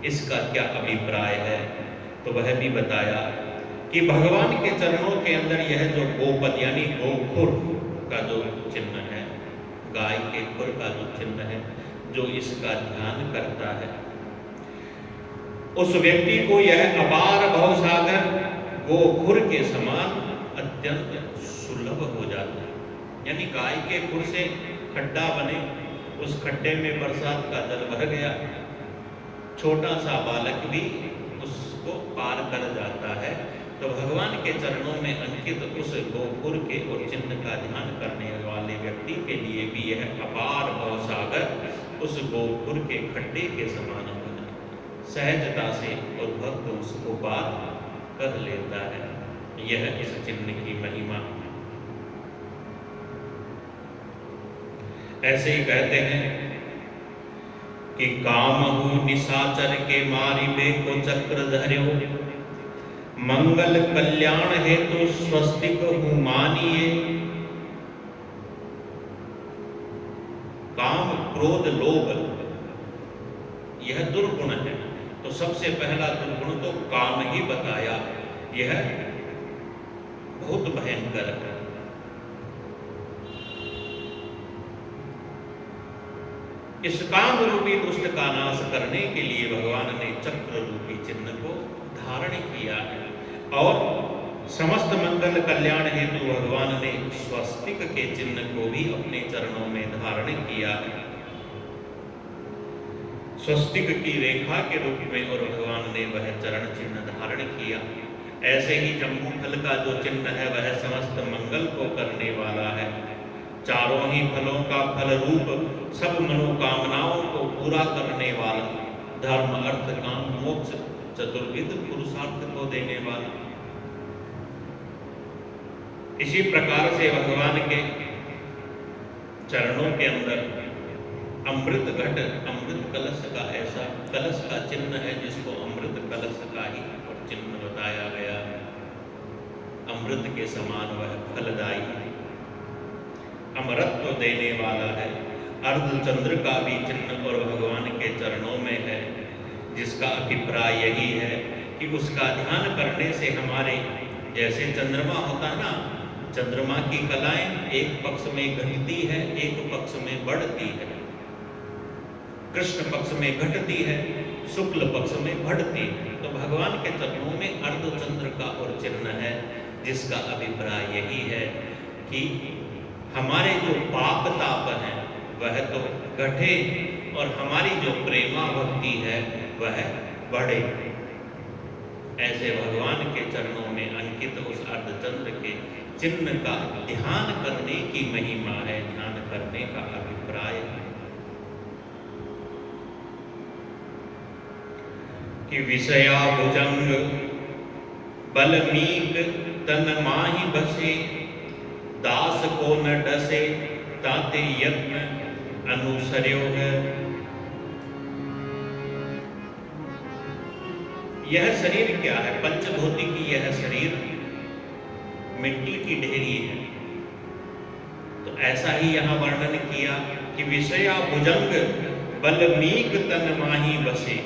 इसका क्या अभिप्राय है तो वह भी बताया कि भगवान के चरणों के अंदर यह जो गोपद यानी गोखुर का जो चिन्ह है, गाय के खुर का जो चिन्ह है, जो इसका ध्यान करता है उस व्यक्ति को यह अपार भवसागर गोखुर के समान अत्यंत सुलभ हो जाता है। यानी गाय के खुर से खड्डा बने, उस खड्डे में बरसात का जल भर गया, छोटा सा बालक भी उसको पार कर जाता है। तो भगवान के चरणों में अंकित उस गोखुर के और चिन्ह का ध्यान करने वाले व्यक्ति के लिए भी यह अपार भवसागर उस गोखुर के खड्डे के समान हो जाता है। सहजता से और भक्त उसको पार कर लेता है। यह इस चिन्ह की महिमा। ऐसे ही कहते हैं कि कामहु निशाचर के मारिबे को चक्र धर्यो, मंगल कल्याण हेतु स्वस्तिक हूं मानिए। काम, क्रोध, लोभ यह दुर्गुण है। तो सबसे पहला दुर्गुण तो काम ही बताया, यह बहुत भयंकर है। इस काम रूपी दुष्ट का नाश करने के लिए भगवान ने चक्र रूपी चिन्ह को धारण किया है, और समस्त मंगल कल्याण हेतु भगवान ने स्वस्तिक के चिन्ह को भी अपने चरणों में धारण किया है। स्वस्तिक की रेखा के रूप में और भगवान ने वह चरण चिन्ह धारण किया। ऐसे ही जम्बू फल का जो चिन्ह है वह समस्त मंगल को करने वाला है। चारों ही फलों का फल रूप सब मनोकामनाओं को पूरा करने वाला, धर्म अर्थ काम मोक्ष चतुर्विध पुरुषार्थ को देने वाला। इसी प्रकार से भगवान के चरणों के अंदर अमृत घट, अमृत कलश का ऐसा कलश का चिन्ह है जिसको अमृत कलश का ही चिन्ह बताया गया है। अमृत के समान वह फलदायी, अमरत्व देने वाला है। अर्धचंद्र का भी चिन्ह और भगवान के चरणों में है, जिसका अभिप्राय यही है कि उसका ध्यान करने से हमारे, जैसे चंद्रमा होता है ना, चंद्रमा की कलाएं एक पक्ष में घटती है, एक पक्ष में बढ़ती है। कृष्ण पक्ष में घटती है, शुक्ल पक्ष में बढ़ती है। तो भगवान के चरणों में अर्धचंद्र का और चिन्ह है, जिसका अभिप्राय यही है कि हमारे जो पाप ताप हैं वह तो घटे और हमारी जो प्रेमा भक्ति है वह बढ़े। ऐसे भगवान के चरणों में अंकित उस अर्धचंद्र के चिन्ह का ध्यान करने की महिमा है, ध्यान करने का अभिप्राय है कि विषया भुजंग बलमीक तन माहि बसे, दास को न डसे ताते यत्न अनुसर्यो है। यह शरीर क्या है? पंचभूति की यह शरीर मिट्टी की ढेरी है। तो ऐसा ही यहाँ वर्णन किया कि विषया भुजंग बलमीक तन माहि बसे।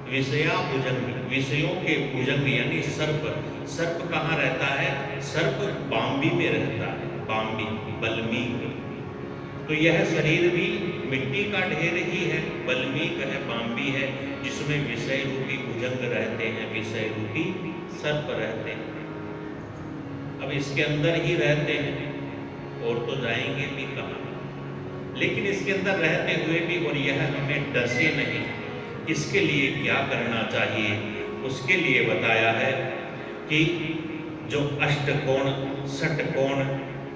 विषया भुजंग, विषयों के भुजंग यानी सर्प। सर्प कहाँ रहता है? सर्प बाम्बी में रहता है, बाम्बी, बल्मीक। तो यह शरीर भी मिट्टी का ढेर ही है, बल्मीक है, बाम्बी है, जिसमें विषय रूपी भुजंग रहते हैं, विषय रूपी सर्प रहते हैं। अब इसके अंदर ही रहते हैं और तो जाएंगे भी कहाँ। लेकिन इसके अंदर रहते हुए भी और यह हमें डसे नहीं, इसके लिए क्या करना चाहिए? उसके लिए बताया है कि जो अष्टकोण, षटकोण,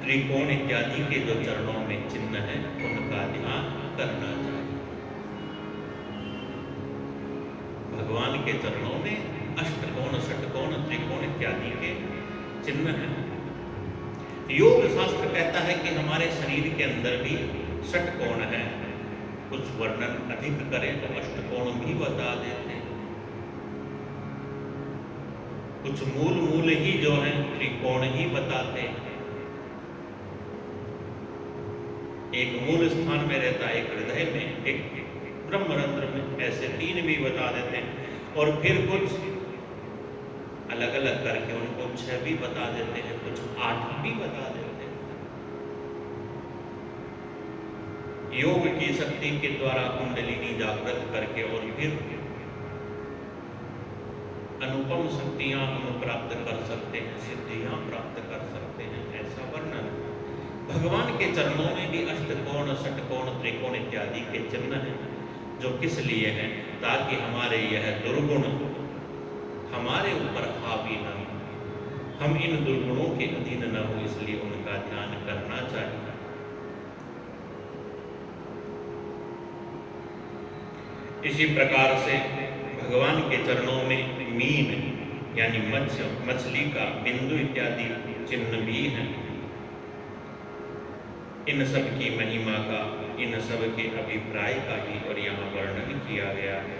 त्रिकोण इत्यादि के जो चरणों में चिन्ह है उनका ध्यान करना चाहिए। भगवान के चरणों में अष्टकोण, षटकोण, त्रिकोण इत्यादि के चिन्ह हैं। योग शास्त्र कहता है कि हमारे शरीर के अंदर भी षटकोण है। कुछ वर्णन अधिक करें तो अष्टकोण भी बता देते हैं। कुछ मूल ही जो है त्रिकोण ही बताते हैं। एक मूल स्थान में रहता है, एक हृदय में, एक ब्रह्मरंध्र में, ऐसे 3 भी बता देते हैं। और फिर कुछ अलग अलग करके उनको 6 भी बता देते हैं, कुछ 8 भी बता देते हैं। योग की शक्ति के द्वारा कुंडलिनी जागृत करके और फिर अनुपम शक्तियां हम प्राप्त कर सकते हैं, सिद्धियां प्राप्त कर सकते हैं, ऐसा वर्णन। भगवान के चरणों में भी अष्टकोण, षटकोण, त्रिकोण इत्यादि के चिन्ह हैं, जो किस लिए हैं? ताकि हमारे यह दुर्गुण हमारे ऊपर हावी न हो, हम इन दुर्गुणों के अधीन न हो, इसलिए उनका ध्यान करना चाहिए। इसी प्रकार से भगवान के चरणों में मीन यानी मत्स्य, मछली का बिंदु इत्यादि चिन्ह भी हैं। इन सब की महिमा का, इन सब के अभिप्राय का ही और यहाँ वर्णन किया गया है।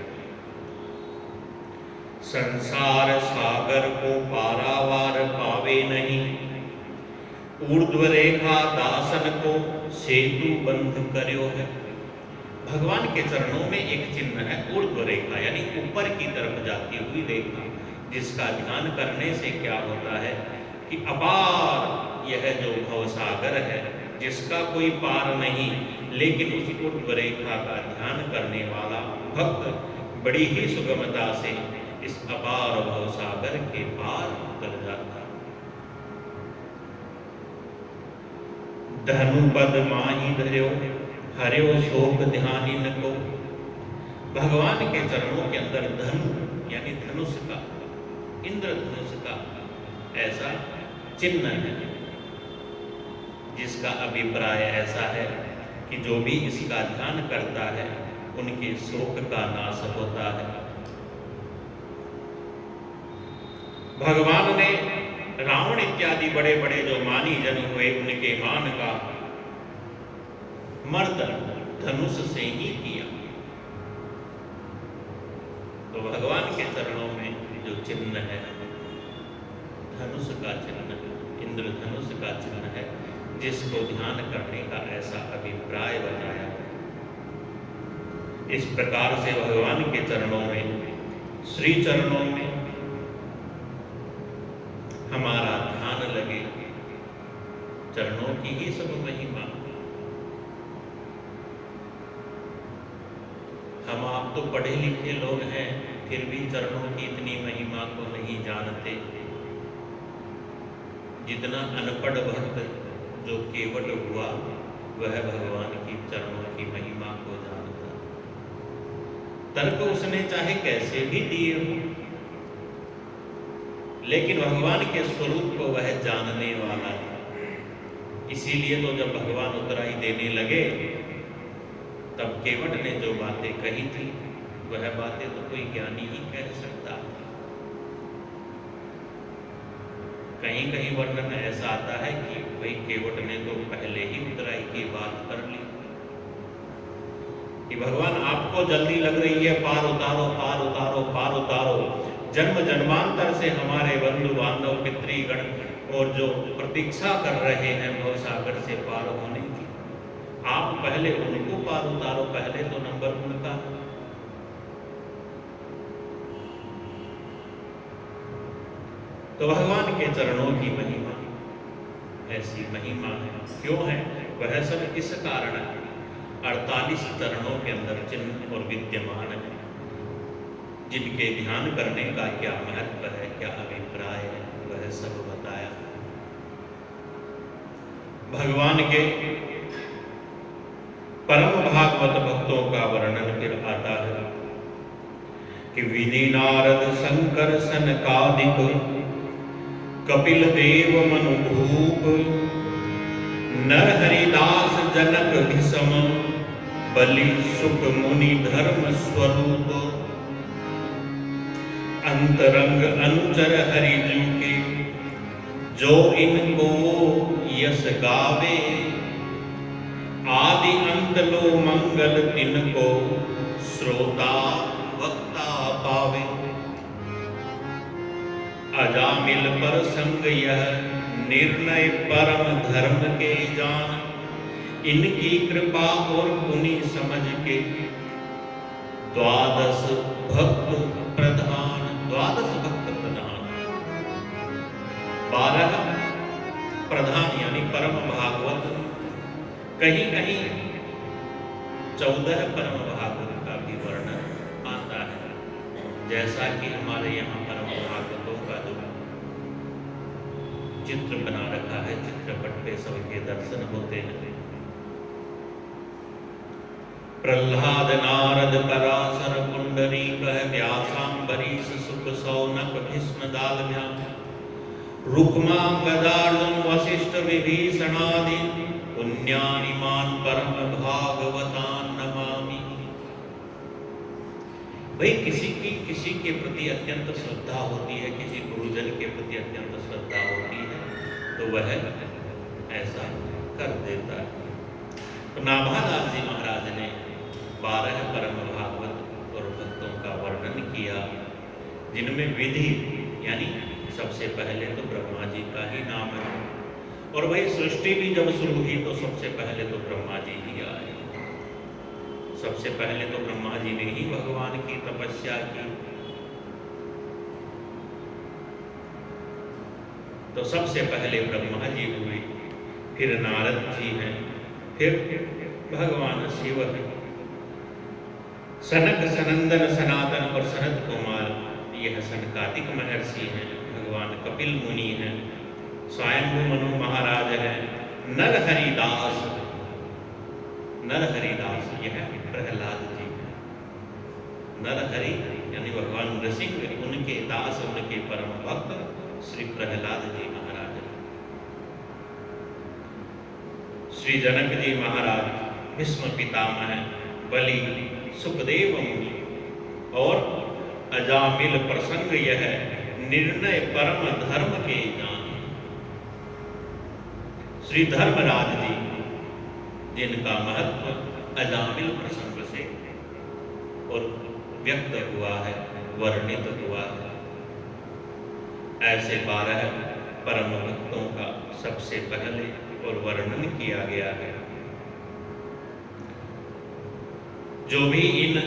संसार सागर को पारावार पावे नहीं, ऊर्ध्व रेखा दासन को सेतु बंध कर्यो है। भगवान के चरणों में एक चिन्ह है ऊर्ध्व रेखा, यानी ऊपर की तरफ जाती हुई रेखा, जिसका ध्यान करने से क्या होता है कि अपार यह जो भवसागर है, जिसका कोई पार नहीं, लेकिन उस ऊर्ध्व रेखा का ध्यान करने वाला भक्त बड़ी ही सुगमता से इस अपार भवसागर के पार उतर जाता है। धनुपद माही धर्यो हर्यो शोक ध्यान इनको। भगवान के चरणों के अंदर धनु यानी धनुष का, इंद्रधनुष का ऐसा चिन्ह है, जिसका अभिप्राय ऐसा है कि जो भी इसका ध्यान करता है उनके शोक का नाश होता है। भगवान ने रावण इत्यादि बड़े बड़े जो मानी जन हुए, उनके मान का मर्दन धनुष से ही किया। तो भगवान के चरणों में जो चिन्ह है धनुष का चिन्ह, इंद्रधनुष का चिन्ह है, जिसको ध्यान करने का ऐसा अभिप्राय बताया। इस प्रकार से भगवान के चरणों में, श्री चरणों में हमारा ध्यान लगे, चरणों की ही सब महिमा। हम आप तो पढ़े लिखे लोग हैं, फिर भी चरणों की इतनी महिमा को नहीं जानते, जितना अनपढ़ भक्त जो केवल हुआ वह भगवान की चरणों की महिमा को जानता। तर्क उसने चाहे कैसे भी दिए हो, लेकिन भगवान के स्वरूप को वह जानने वाला है। इसीलिए तो जब भगवान उतराई देने लगे, तब केवट ने जो बातें कही थी वह बातें तो कोई ज्ञानी ही कह सकता। कहीं कहीं वर्णन ऐसा आता है कि भाई केवट ने तो पहले ही उतराई की बात कर ली कि भगवान आपको जल्दी लग रही है, पार उतारो, पार उतारो, पार उतारो। जन्म जन्मांतर से हमारे बंधु बांधव पितृगण और जो प्रतीक्षा कर रहे हैं भवसागर से पार होने की, आप पहले उनको पार उतारो, पहले तो नंबर उनका। तो भगवान के चरणों की महिमा ऐसी महिमा है। क्यों है? वह सब इस कारण है, 48 चरणों के अंदर चिन्ह और विद्यमान है, जिनके ध्यान करने का क्या महत्व है, क्या अभिप्राय है, वह सब बताया। भगवान के परम भागवत भक्तों का वर्णन फिर आता है कि विधि नारद शंकर सनकादिक कपिल देव मनुभूप नर हरिदास जनक भीषम बलि सुख मुनि धर्म स्वरूप अंतरंग अनुचर हरिजू के जो इनको यश गावे आदि अंत लो मंगल तिनको श्रोता वक्ता पावे। अजामिल पर संग यह निर्णय परम धर्म के जान इनकी कृपा और पुनि समझ के द्वादश भक्त प्रधान, द्वादश भक्त प्रधान, 12 प्रधान यानी परम भागवत, कहीं कहीं 14 परम भागवत का भी वर्णन आता है। जैसा कि हमारे यहाँ परम भागवतों का जो चित्र बना रखा है, चित्रपट पे सबके दर्शन होते हैं। प्रहलाद नारद पराशर पुंडरीक व्यासांबरीश सुख सौनक भीष्म दालभ्याम रुक्मा गदार्जुन वशिष्ठ विभीषणादि पुण्यानिमान परम भागवतान नमामि। भाई किसी के प्रति अत्यंत श्रद्धा होती है, किसी गुरुजन के प्रति अत्यंत श्रद्धा होती है, तो वह ऐसा कर देता है। तो नाभादास जी महाराज ने 12 परम भागवत और भक्तों का वर्णन किया, जिनमें विधि यानी सबसे पहले तो ब्रह्मा जी का ही नाम है। और वही सृष्टि भी जब शुरू हुई तो सबसे पहले तो ब्रह्मा जी ही आए। सबसे पहले तो ब्रह्मा जी ने ही भगवान की तपस्या की। तो सबसे पहले ब्रह्मा जी हुए, फिर नारद जी हैं, फिर भगवान शिव हैं, सनक सनंदन सनातन और सनत कुमार यह सनकादिक महर्षि हैं, भगवान कपिल मुनि हैं, स्वयंभू मनु महाराज हैं, नरहरिदास, नरहरिदास यह प्रहलाद जी हैं। नरहरि यानी भगवान नृसिंह, उनके दास, उनके परम भक्त श्री प्रहलाद जी महाराज, श्री जनक जी महाराज, भीष्म पितामह, बलि, सुखदेव मुनि और अजामिल प्रसंग यह निर्णय परम धर्म के जान, श्री धर्मराज जी, जिनका महत्व अजामिल प्रसंग से और व्यक्त हुआ है, वर्णित हुआ है। ऐसे 12 परम भक्तों का सबसे पहले और वर्णन किया गया है। जो भी इन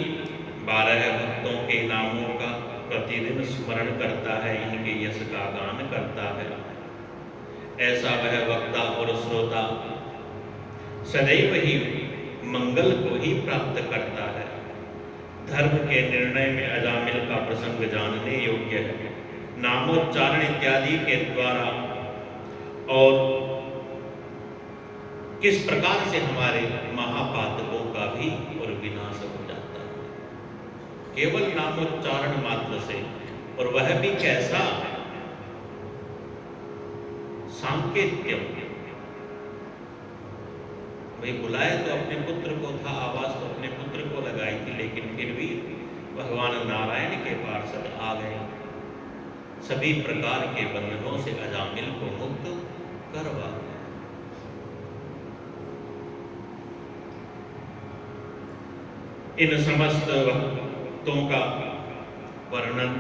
12 भक्तों के नामों का प्रतिदिन स्मरण करता है, इनके यश का गान करता है, ऐसा वह वक्ता और श्रोता सदैव ही मंगल को ही प्राप्त करता है। धर्म के निर्णय में अजामिल का प्रसंग जानने योग्य है। नामोच्चारण इत्यादि के द्वारा और किस प्रकार से हमारे महापातकों का भी और विनाश हो जाता है केवल नामोच्चारण मात्र से, और वह भी कैसा सांकेत्य। भाई बुलाए तो अपने पुत्र को था, आवाज तो अपने पुत्र को लगाई थी, लेकिन फिर भी भगवान नारायण के पार्षद आ गए, सभी प्रकार के बंधनों से अजामिल को मुक्त करवा। इन समस्त भक्तों का वर्णन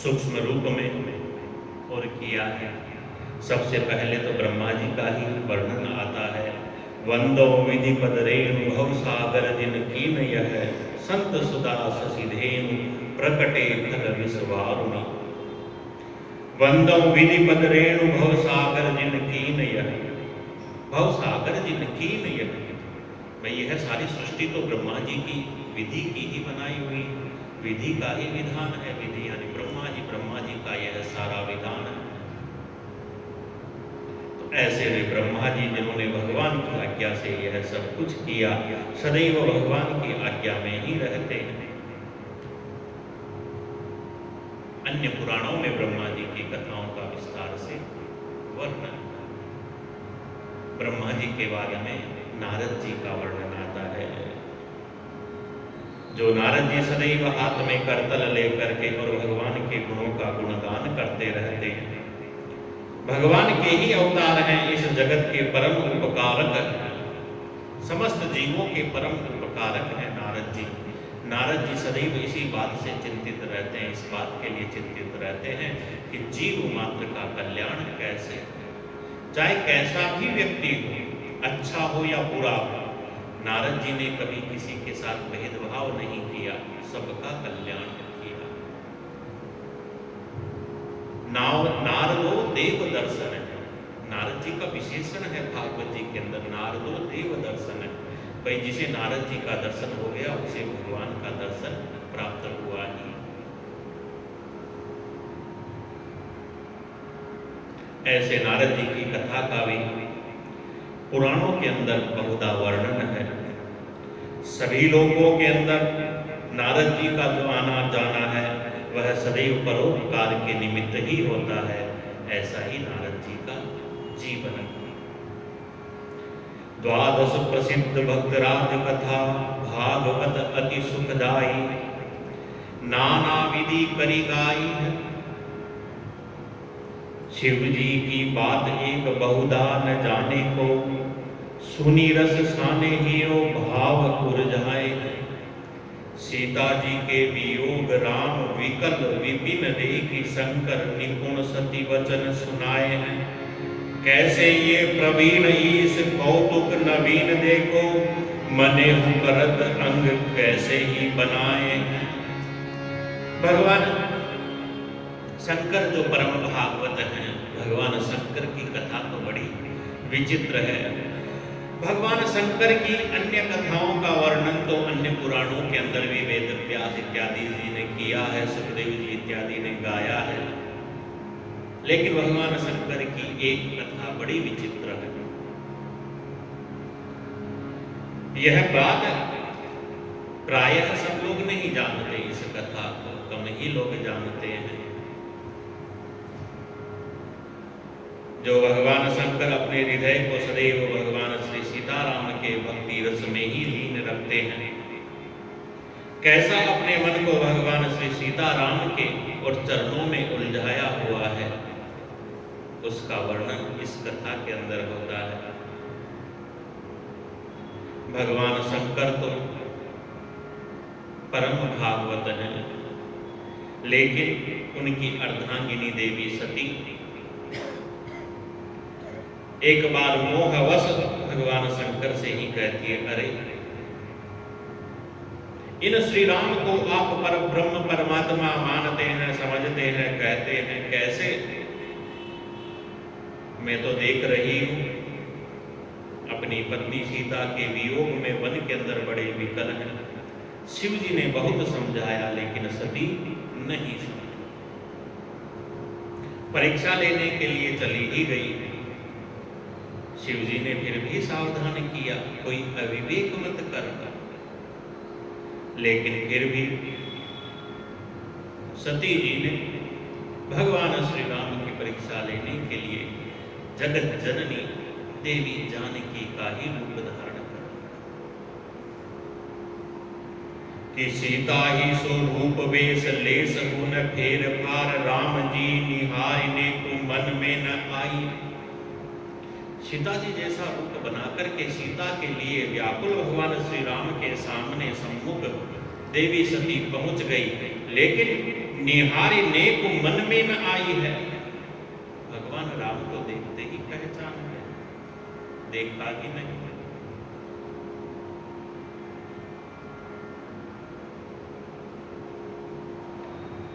सूक्ष्म रूप में और किया है। सबसे पहले तो ब्रह्मा जी का ही वर्णन आता है। वंदो विधि पद रेणु भव सागर जिन कीन यह संत सुदा शशिधेनु प्रकटे फल विश्वारुणि। वंदो विधि पद रेणु भव सागर जिन कीन यह, भव सागर जिन कीन यह, भाई यह सारी सृष्टि तो ब्रह्मा जी की विधि की ही बनाई हुई, विधि का ही विधान है। विधि यानी ब्रह्मा जी का यह सारा विधान है। तो ऐसे वे ब्रह्मा जी जिन्होंने भगवान की आज्ञा से यह सब कुछ किया, सदैव भगवान की आज्ञा में ही रहते हैं। अन्य पुराणों में ब्रह्मा जी की कथाओं का विस्तार से वर्णन, ब्रह्मा जी के बारे में नारद जी का वर्णन आता है। जो नारद जी सदैव हाथ में करतल लेकर के और भगवान के गुणों का गुणगान करते रहते हैं। भगवान के ही अवतार हैं, इस जगत के परम उपकारक हैं, समस्त जीवों के परम उपकारक हैं नारद जी। नारद जी सदैव इसी बात से चिंतित रहते हैं, इस बात के लिए चिंतित रहते हैं कि जीव मात्र का कल्याण कैसे, चाहे कैसा भी व्यक्ति हो, अच्छा हो या बुरा हो। नारद जी ने कभी किसी के साथ भेदभाव नहीं किया, सबका कल्याण किया। नारदो देव दर्शन है, नारद जी का विशेषण है भागवत जी के अंदर, नारदो देव दर्शन है। भाई जिसे नारद जी का दर्शन हो गया उसे भगवान का दर्शन प्राप्त हुआ ही। ऐसे नारद जी की कथा का भी पुराणों के अंदर बहुधा वर्णन है। सभी लोगों के अंदर नारद जी का जो आना जाना है वह सदैव परोपकार के निमित्त ही होता है। ऐसा ही नारद जी का जीवन। 12 प्रसिद्ध भक्तराज कथा भागवत अति सुखदाई, नाना विधि करी गाई है। शिव जी की बात एक बहुधा न जाने को, सुनी रस साने हियो भाव उर्जाए। सीता जी के वियोग राम विकल विपिन देखी शंकर निपुण सती वचन सुनाए हैं। कैसे ये प्रवीण ईश कौतुक नवीन देखो मने करत अंग कैसे ही बनाए हैं। भगवान शंकर जो परम भागवत हैं, भगवान शंकर की कथा तो बड़ी विचित्र है। भगवान शंकर की अन्य कथाओं का वर्णन तो अन्य पुराणों के अंदर भी वेद व्यास इत्यादि जी ने किया है, सुखदेव जी इत्यादि ने गाया है, लेकिन भगवान शंकर की एक कथा बड़ी विचित्र है। यह बात प्रायः सब लोग नहीं जानते, इस कथा को कम ही लोग जानते हैं। जो भगवान शंकर अपने हृदय को सदैव भगवान श्री सीताराम के भक्ति रस में ही लीन रखते हैं, कैसा अपने मन को भगवान श्री सीताराम के और चरणों में उलझाया हुआ है, उसका वर्णन इस कथा के अंदर होता है। भगवान शंकर तो परम भागवत हैं, लेकिन उनकी अर्धांगिनी देवी सती एक बार मोहवश भगवान शंकर से ही कहती है, अरे इन श्री राम को आप पर ब्रह्म परमात्मा मानते हैं, समझते हैं, कहते हैं, कैसे? मैं तो देख रही हूं अपनी पत्नी सीता के वियोग में वन के अंदर बड़े विकल हैं। शिव जी ने बहुत समझाया लेकिन सती नहीं समझी, परीक्षा लेने के लिए चली ही गई। शिव जी ने फिर भी सावधान किया, कोई अविवेक मत कर, लेकिन फिर भी सती जी ने भगवान श्री राम की परीक्षा लेने के लिए जगत जननी देवी जानकी का ही रूप धारण कर कि सीता ही सो रूप वेश ले सकून फेर फार राम जी निहारने को मन में न आई। सीता जी जैसा रूप बनाकर के सीता के लिए व्याकुल भगवान श्री राम के सामने सम्मुख देवी सती पहुंच गई, लेकिन निहारने को मन में न आई है। भगवान राम को देखते ही पहचान गए, देखा ही नहीं।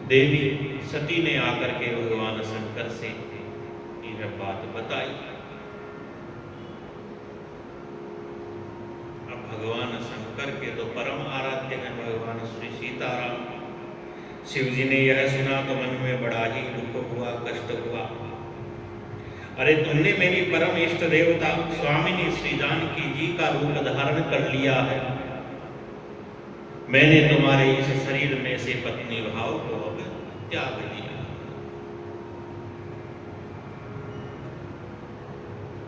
देवी सती ने आकर के भगवान शंकर से यह बात बताई। अब भगवान शंकर के तो परम आराध्य हैं भगवान श्री सीताराम। शिव जी ने यह सुना तो मन में बड़ा ही दुख हुआ, कष्ट हुआ। अरे तुमने मेरी परम इष्ट देवता स्वामिनी श्री जानकी जी का रूप धारण कर लिया है, मैंने तुम्हारे इस शरीर में से पत्नी भाव को अब त्याग दिया।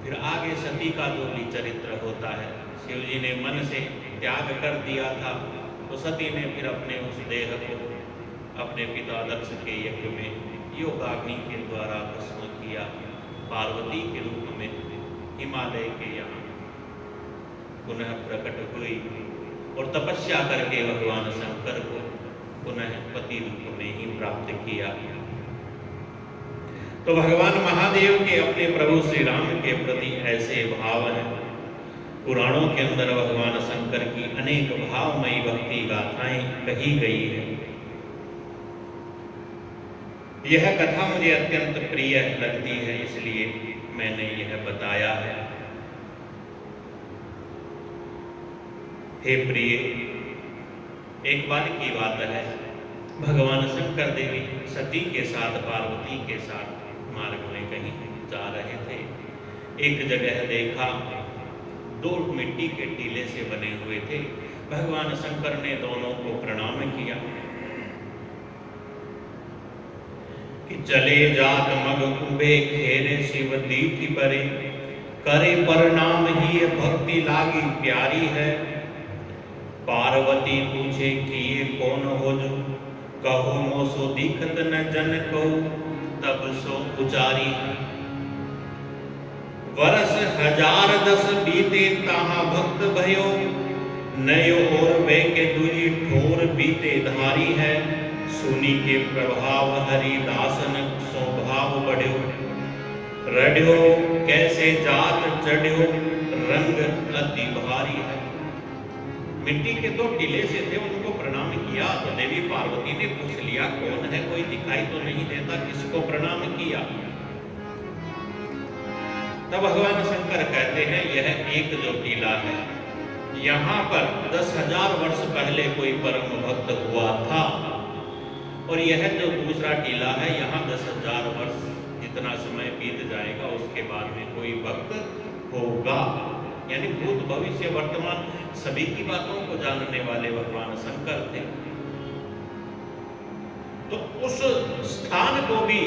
फिर आगे सती का जो भी चरित्र होता है, शिव जी ने मन से त्याग कर दिया था तो सती ने फिर अपने उस देह को अपने पिता दक्ष के यज्ञ में योगाग्नि के द्वारा भस्म किया। पार्वती के रूप में हिमालय के यहाँ पुनः प्रकट हुई और तपस्या करके भगवान शंकर को पुनः पति रूप में ही प्राप्त किया। तो भगवान महादेव के अपने प्रभु श्री राम के प्रति ऐसे भाव हैं। पुराणों के अंदर भगवान शंकर की अनेक भावमयी भक्ति गाथाएं कही गई है। यह कथा मुझे अत्यंत प्रिय लगती है, इसलिए मैंने यह बताया है। हे प्रिय, एक बार की बात है, भगवान शंकर देवी सती के साथ पार्वती के साथ मार्ग में कहीं जा रहे थे। एक जगह देखा दो मिट्टी के टीले से बने हुए थे। भगवान शंकर ने दोनों को प्रणाम किया कि चले जात मग कुबे खेरे शिव दीठी परे, करे प्रणाम ही भक्ति लागी प्यारी है। पार्वती पूछे कि ये कौन हो जो, कहो मोसो दिखत न जन को, तब सो पुजारी। वर्ष 1010 बीते ताहा भक्त भयो, नयो और वे के दुई ठोर बीते धारी है। सुनी के प्रभाव हरिदासन स्वभाव बढ़्यो, रड्यो कैसे जात चढ़्यो, रंग अति भारी है। मिट्टी के दो टीले से थे, उनको प्रणाम किया तो देवी पार्वती ने पूछ लिया कौन है, कोई दिखाई तो नहीं देता, किसको प्रणाम किया। तब भगवान शंकर कहते हैं यह एक जो टीला है, यहाँ पर 10,000 वर्ष पहले कोई परम भक्त हुआ था, और यह जो दूसरा टीला है यहाँ 10,000 वर्ष जितना समय बीत जाएगा उसके बाद में कोई भक्त होगा। यानी भूत भविष्य वर्तमान सभी की बातों को जानने वाले भगवान शंकर थे। तो उस स्थान को भी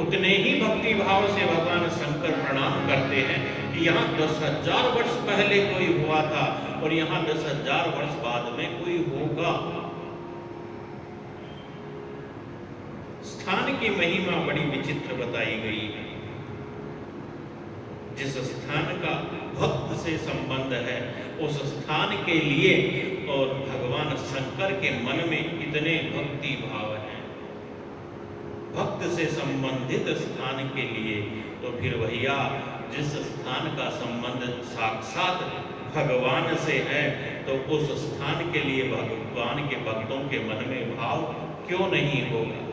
उतने ही भक्ति भाव से भगवान शंकर प्रणाम करते हैं कि यहाँ 10,000 वर्ष पहले कोई हुआ था और यहाँ 10,000 वर्ष बाद में कोई होगा। स्थान की महिमा बड़ी विचित्र बताई गई है। जिस स्थान का भक्त से संबंध है उस स्थान के लिए और भगवान शंकर के मन में इतने भक्ति भाव हैं। भक्त से संबंधित स्थान के लिए तो फिर भैया जिस स्थान का संबंध साक्षात भगवान से है तो उस स्थान के लिए भगवान के भक्तों के मन में भाव क्यों नहीं होगा।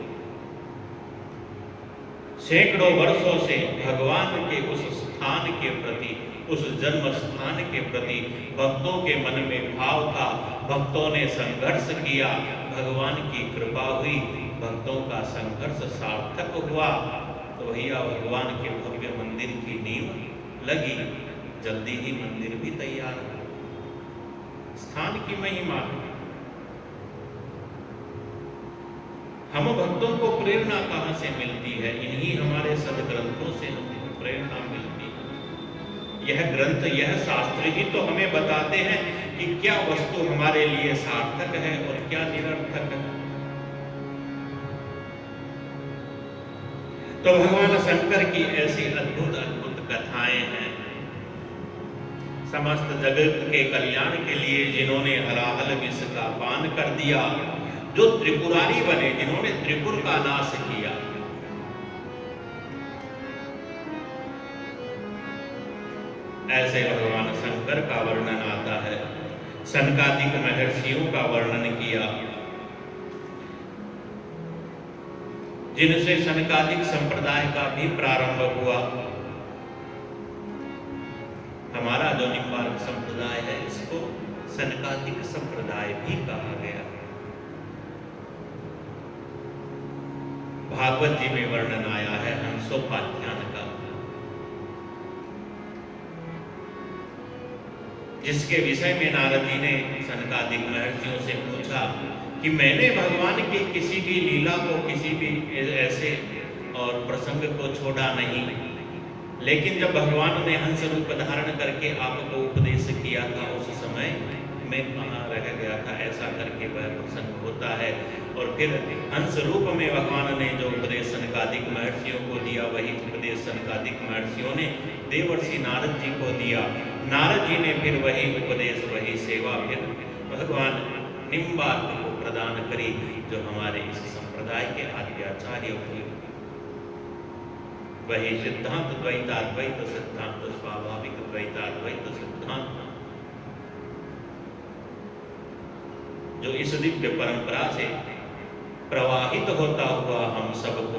सैकड़ों वर्षों से भगवान के उस स्थान के प्रति, उस जन्म स्थान के प्रति भक्तों के मन में भाव था। भक्तों ने संघर्ष किया, भगवान की कृपा हुई, भक्तों का संघर्ष सार्थक हुआ। तो भैया भगवान के भव्य मंदिर की नींव लगी, जल्दी ही मंदिर भी तैयार हुआ। स्थान की महिमा। हम भक्तों को प्रेरणा कहाँ से मिलती है? इन्हीं हमारे सदग्रंथों से हमको प्रेरणा मिलती है। यह ग्रंथ, यह शास्त्र ही तो हमें बताते हैं कि क्या वस्तु हमारे लिए सार्थक है और क्या निरर्थक है। तो भगवान शंकर की ऐसी अद्भुत अद्भुत कथाएं हैं। समस्त जगत के कल्याण के लिए जिन्होंने हलाहल विष का पान कर दिया, जो त्रिपुरारी बने, जिन्होंने त्रिपुर का नाश किया। ऐसे भगवान शंकर का वर्णन आता है। सनकादिक महर्षियों का वर्णन किया, जिनसे सनकादिक संप्रदाय का भी प्रारंभ हुआ। हमारा जो निम्बार्क संप्रदाय है इसको सनकादिक संप्रदाय भी कहा गया। भागवत जी में वर्णन आया है हंसोपाख्यान का, जिसके विषय में नारद जी ने सनकादिक महर्षियों से पूछा कि मैंने भगवान की किसी भी लीला को, किसी भी ऐसे और प्रसंग को छोड़ा नहीं, लेकिन जब भगवान ने हंस रूप धारण करके आपको उपदेश किया था उस समय मैं कहाँ रह गया था, ऐसा करके वह प्रसंग होता है। और फिर हंस रूप में भगवान ने जो उपदेश सनकादिक महर्षियों को दिया, वही उपदेश सनकादिक महर्षियों ने देवर्षि नारद जी को दिया। नारद जी ने फिर वही उपदेश, वही सेवा फिर भगवान निम्बार्क को प्रदान करी, जो हमारे इस संप्रदाय के आद्याचार्य हुए। वही सिद्धांत द्वैताद्वैत सिद्धांत, स्वाभाविक द्वैताद्वैत सिद्धांत, जो इस दिव्य परंपरा से प्रवाहित होता हुआ हम सबको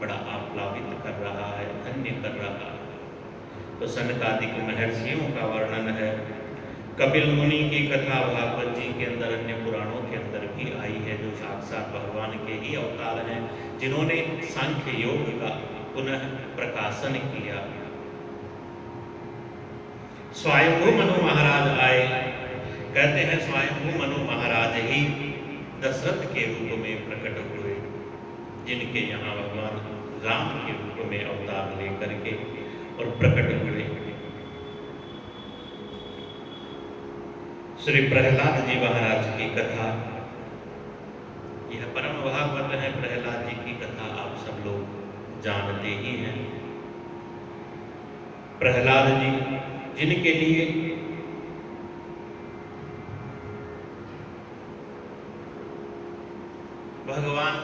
बड़ा आप्लावित कर रहा है, धन्य कर रहा है। तो सनकादिक महर्षियों का वर्णन है। कपिल मुनि की कथा भागवत जी के अंदर, अन्य पुराणों के अंदर भी आई है, जो साक्षात भगवान के ही अवतार हैं, जिन्होंने सांख्य योग का पुनः प्रकाशन किया। स्वयंभू मनु महाराज आए, कहते हैं स्वयंभू मनु महाराज ही दशरथ के रूप में प्रकट हुए, जिनके यहाँ भगवान राम के रूप में अवतार लेकर के और प्रकट हुए। श्री प्रहलाद जी महाराज की कथा, यह परम भागवत है। प्रहलाद जी की कथा आप सब लोग जानते ही हैं। प्रहलाद जी जिनके लिए भगवान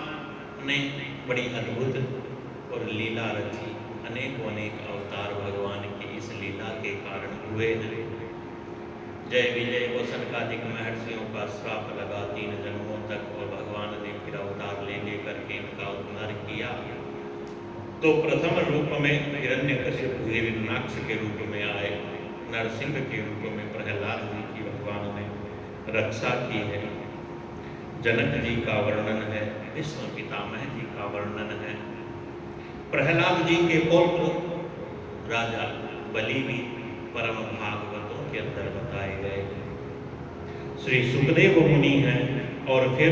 ने बड़ी अद्भुत और लीला रची, अनेकों अनेक अवतार भगवान की इस लीला के कारण हुए हैं। जय विजय वो सनकादिक महर्षियों का श्राप लगा 3 जन्मों तक, और भगवान ने फिर अवतार ले करके इनका उद्धार किया। तो प्रथम रूप में हिरण्यकशिपु हिरण्याक्ष के रूप में आए, नरसिंह के रूप में प्रहलाद जी की भगवान ने रक्षा की है। जनक जी का वर्णन है, विष्णु पितामह जी का वर्णन है। प्रहलाद जी के पौत्र राजा बलि भी परम भागवतों के अंदर बताए गए। श्री सुखदेव मुनि हैं और फिर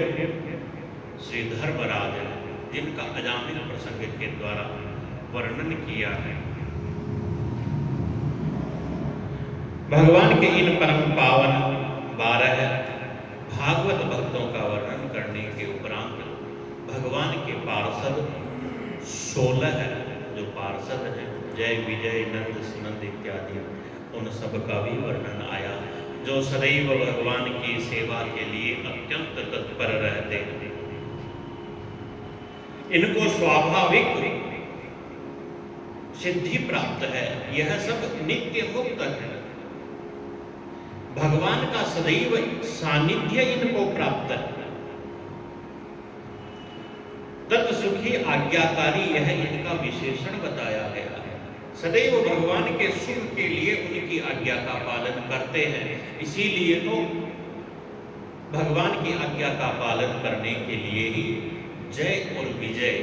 श्री धर्मराज हैं, जिनका अजामिल प्रसंग के द्वारा वर्णन किया है। भगवान के इन परम पावन 12 भागवत भक्तों का वर्णन करने के उपरांत भगवान के पार्षद 16 जो पार्षद हैं, जय विजय नंद सुनंद इत्यादि, उन सब का भी वर्णन आया, जो सदैव भगवान की सेवा के लिए अत्यंत तत्पर रहते हैं। इनको स्वाभाविक सिद्धि प्राप्त है, यह सब नित्य मुक्त है। भगवान का सदैव सानिध्य इनको प्राप्त है। तत्सुखी आज्ञाकारी यह इनका विशेषण बताया गया है। सदैव भगवान के सुख के लिए उनकी आज्ञा का पालन करते हैं, इसीलिए तो भगवान की आज्ञा का पालन करने के लिए ही जय और विजय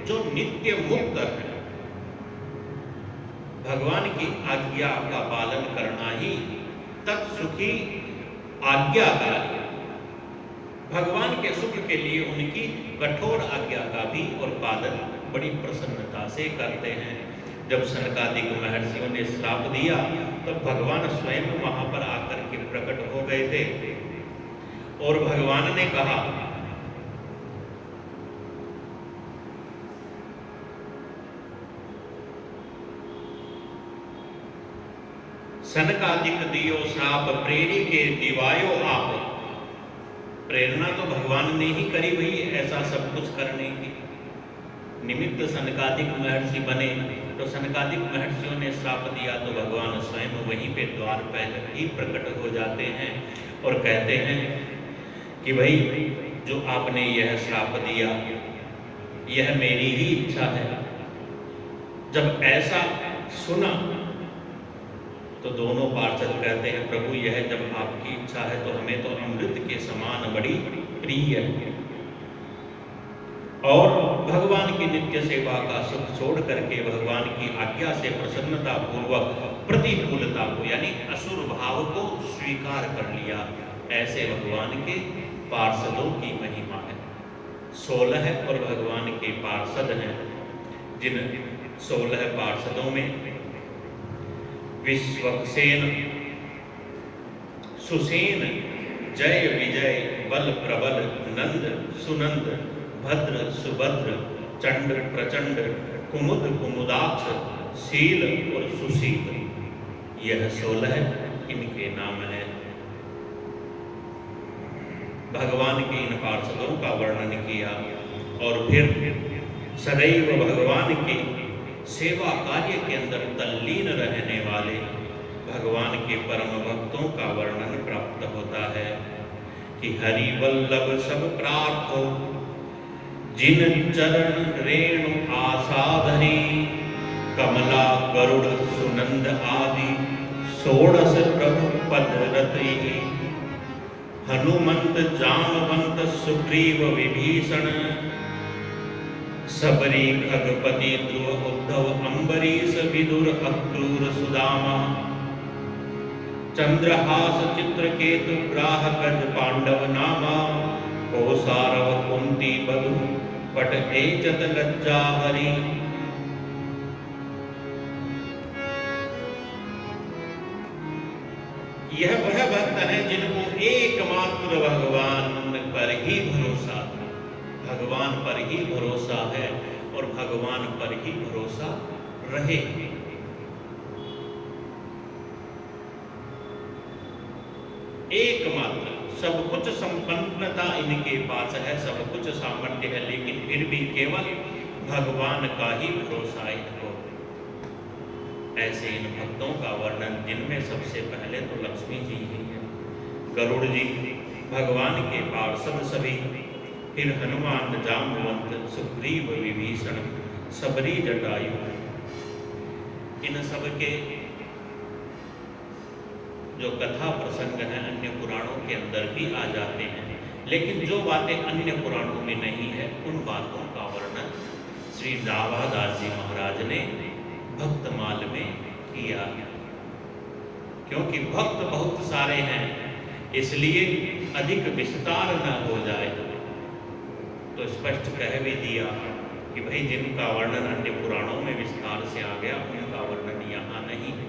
जो नित्य मुक्त है, भगवान की आज्ञा का पालन करना ही तत्सुखी आज्ञाकारी, भगवान के सुख के लिए उनकी कठोर आज्ञा का भी और पालन बड़ी प्रसन्नता से करते हैं। जब सनकादिक महर्षियों ने श्राप दिया तो भगवान स्वयं वहां पर आकर के प्रकट हो गए थे और भगवान ने कहा, सनकादिक दियो श्राप प्रेरी के दिवायो आप। प्रेरणा तो भगवान ने ही करी हुई ऐसा सब कुछ करने की। निमित्त सनकादिक महर्षि बने तो सनकादिक महर्षियों ने श्राप दिया तो भगवान स्वयं वहीं पे द्वार पर ही प्रकट हो जाते हैं और कहते हैं कि भाई जो आपने यह श्राप दिया यह मेरी ही इच्छा है। जब ऐसा सुना तो दोनों पार्षद कहते हैं, प्रभु यह जब आपकी इच्छा है तो हमें तो अमृत के समान बड़ी प्रिय है, और भगवान की नित्य सेवा का सुख छोड़ करके भगवान की आज्ञा से प्रसन्नता पूर्वक प्रतिकूलता को यानी असुर भाव को स्वीकार कर लिया। ऐसे भगवान के पार्षदों की महिमा है। 16 और भगवान के पार्षद हैं, जिन 16 पार्षदों में विश्वक्सेन, सुसेन, जय विजय, बल प्रबल, नंद सुनंद, भद्र सुभद्र, चंड प्रचंड, कुमुद कुमुदाक्ष, शील और सुशील, यह 16 इनके नाम है। भगवान के इन पार्षदों का वर्णन किया और फिर सदैव भगवान की सेवा कार्य के अंदर तल्लीन रहने वाले भगवान के परम भक्तों का वर्णन प्राप्त होता है कि हरि वल्लभ सब प्रार्थो, जिन चरण रेणु आसाधरी, कमला गरुड़ सुनंद आदि 16 प्रभु पद रति, हनुमंत जामवंत सुग्रीव विभीषण, सबरी खगपति ध्रुव उद्धव अम्बरीश विदुर अक्रूर सुदामा, चंद्रहास चित्रकेतु ग्राह गज पांडव नामा, कौसारव कुंती बधु पट एचत लज्जा हरि। यह वह भक्त है जिनको एकमात्र भगवान पर ही भरोसा था, भगवान पर ही भरोसा है और भगवान पर ही भरोसा रहे। एकमात्र, सब कुछ संपन्नता इनके पास है, सब कुछ सामर्थ्य है, लेकिन फिर भी केवल भगवान का ही भरोसा इनको। ऐसे इन भक्तों का वर्णन, जिनमें सबसे पहले तो लक्ष्मी जी ही है, गरुड़ जी, भगवान के पार्षद सभी, फिर हनुमान, जामवंत, सुग्रीव, विभीषण, सबरी, जटायु, इन सब के जो कथा प्रसंग हैं अन्य पुराणों के अंदर भी आ जाते हैं, लेकिन जो बातें अन्य पुराणों में नहीं है उन बातों का वर्णन श्री रावादास जी महाराज ने भक्तमाल में किया। क्योंकि भक्त बहुत सारे हैं, इसलिए अधिक विस्तार न हो जाए तो स्पष्ट कह भी दिया कि भाई जिनका वर्णन अन्य पुराणों में विस्तार से आ गया उनका वर्णन यहाँ नहीं है,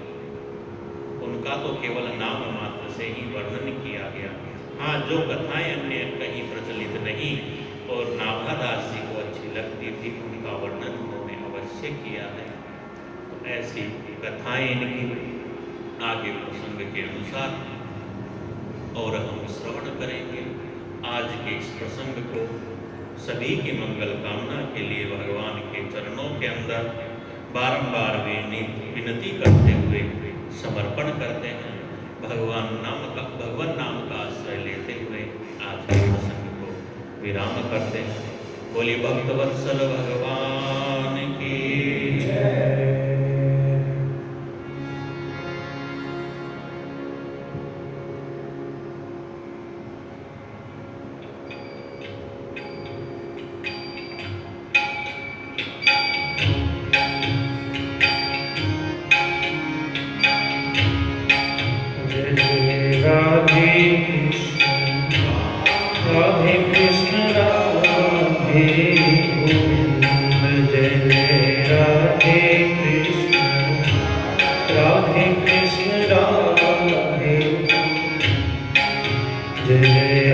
उनका तो केवल नाम मात्र से ही वर्णन किया गया। हाँ, जो कथाएं अन्य कहीं प्रचलित नहीं और नाभादास जी को अच्छी लगती थी उनका वर्णन उन्होंने अवश्य किया है। तो ऐसी कथाएं इनकी आगे प्रसंग के अनुसार और हम श्रवण करेंगे। आज के इस प्रसंग को सभी की मंगल कामना के लिए भगवान के चरणों के अंदर बारंबार विनती करते हुए समर्पण करते हैं। भगवान नाम का आश्रय लेते हुए आज के प्रसंग को विराम करते हैं। बोलिए भक्तवत्सल भगवान की जय। Jai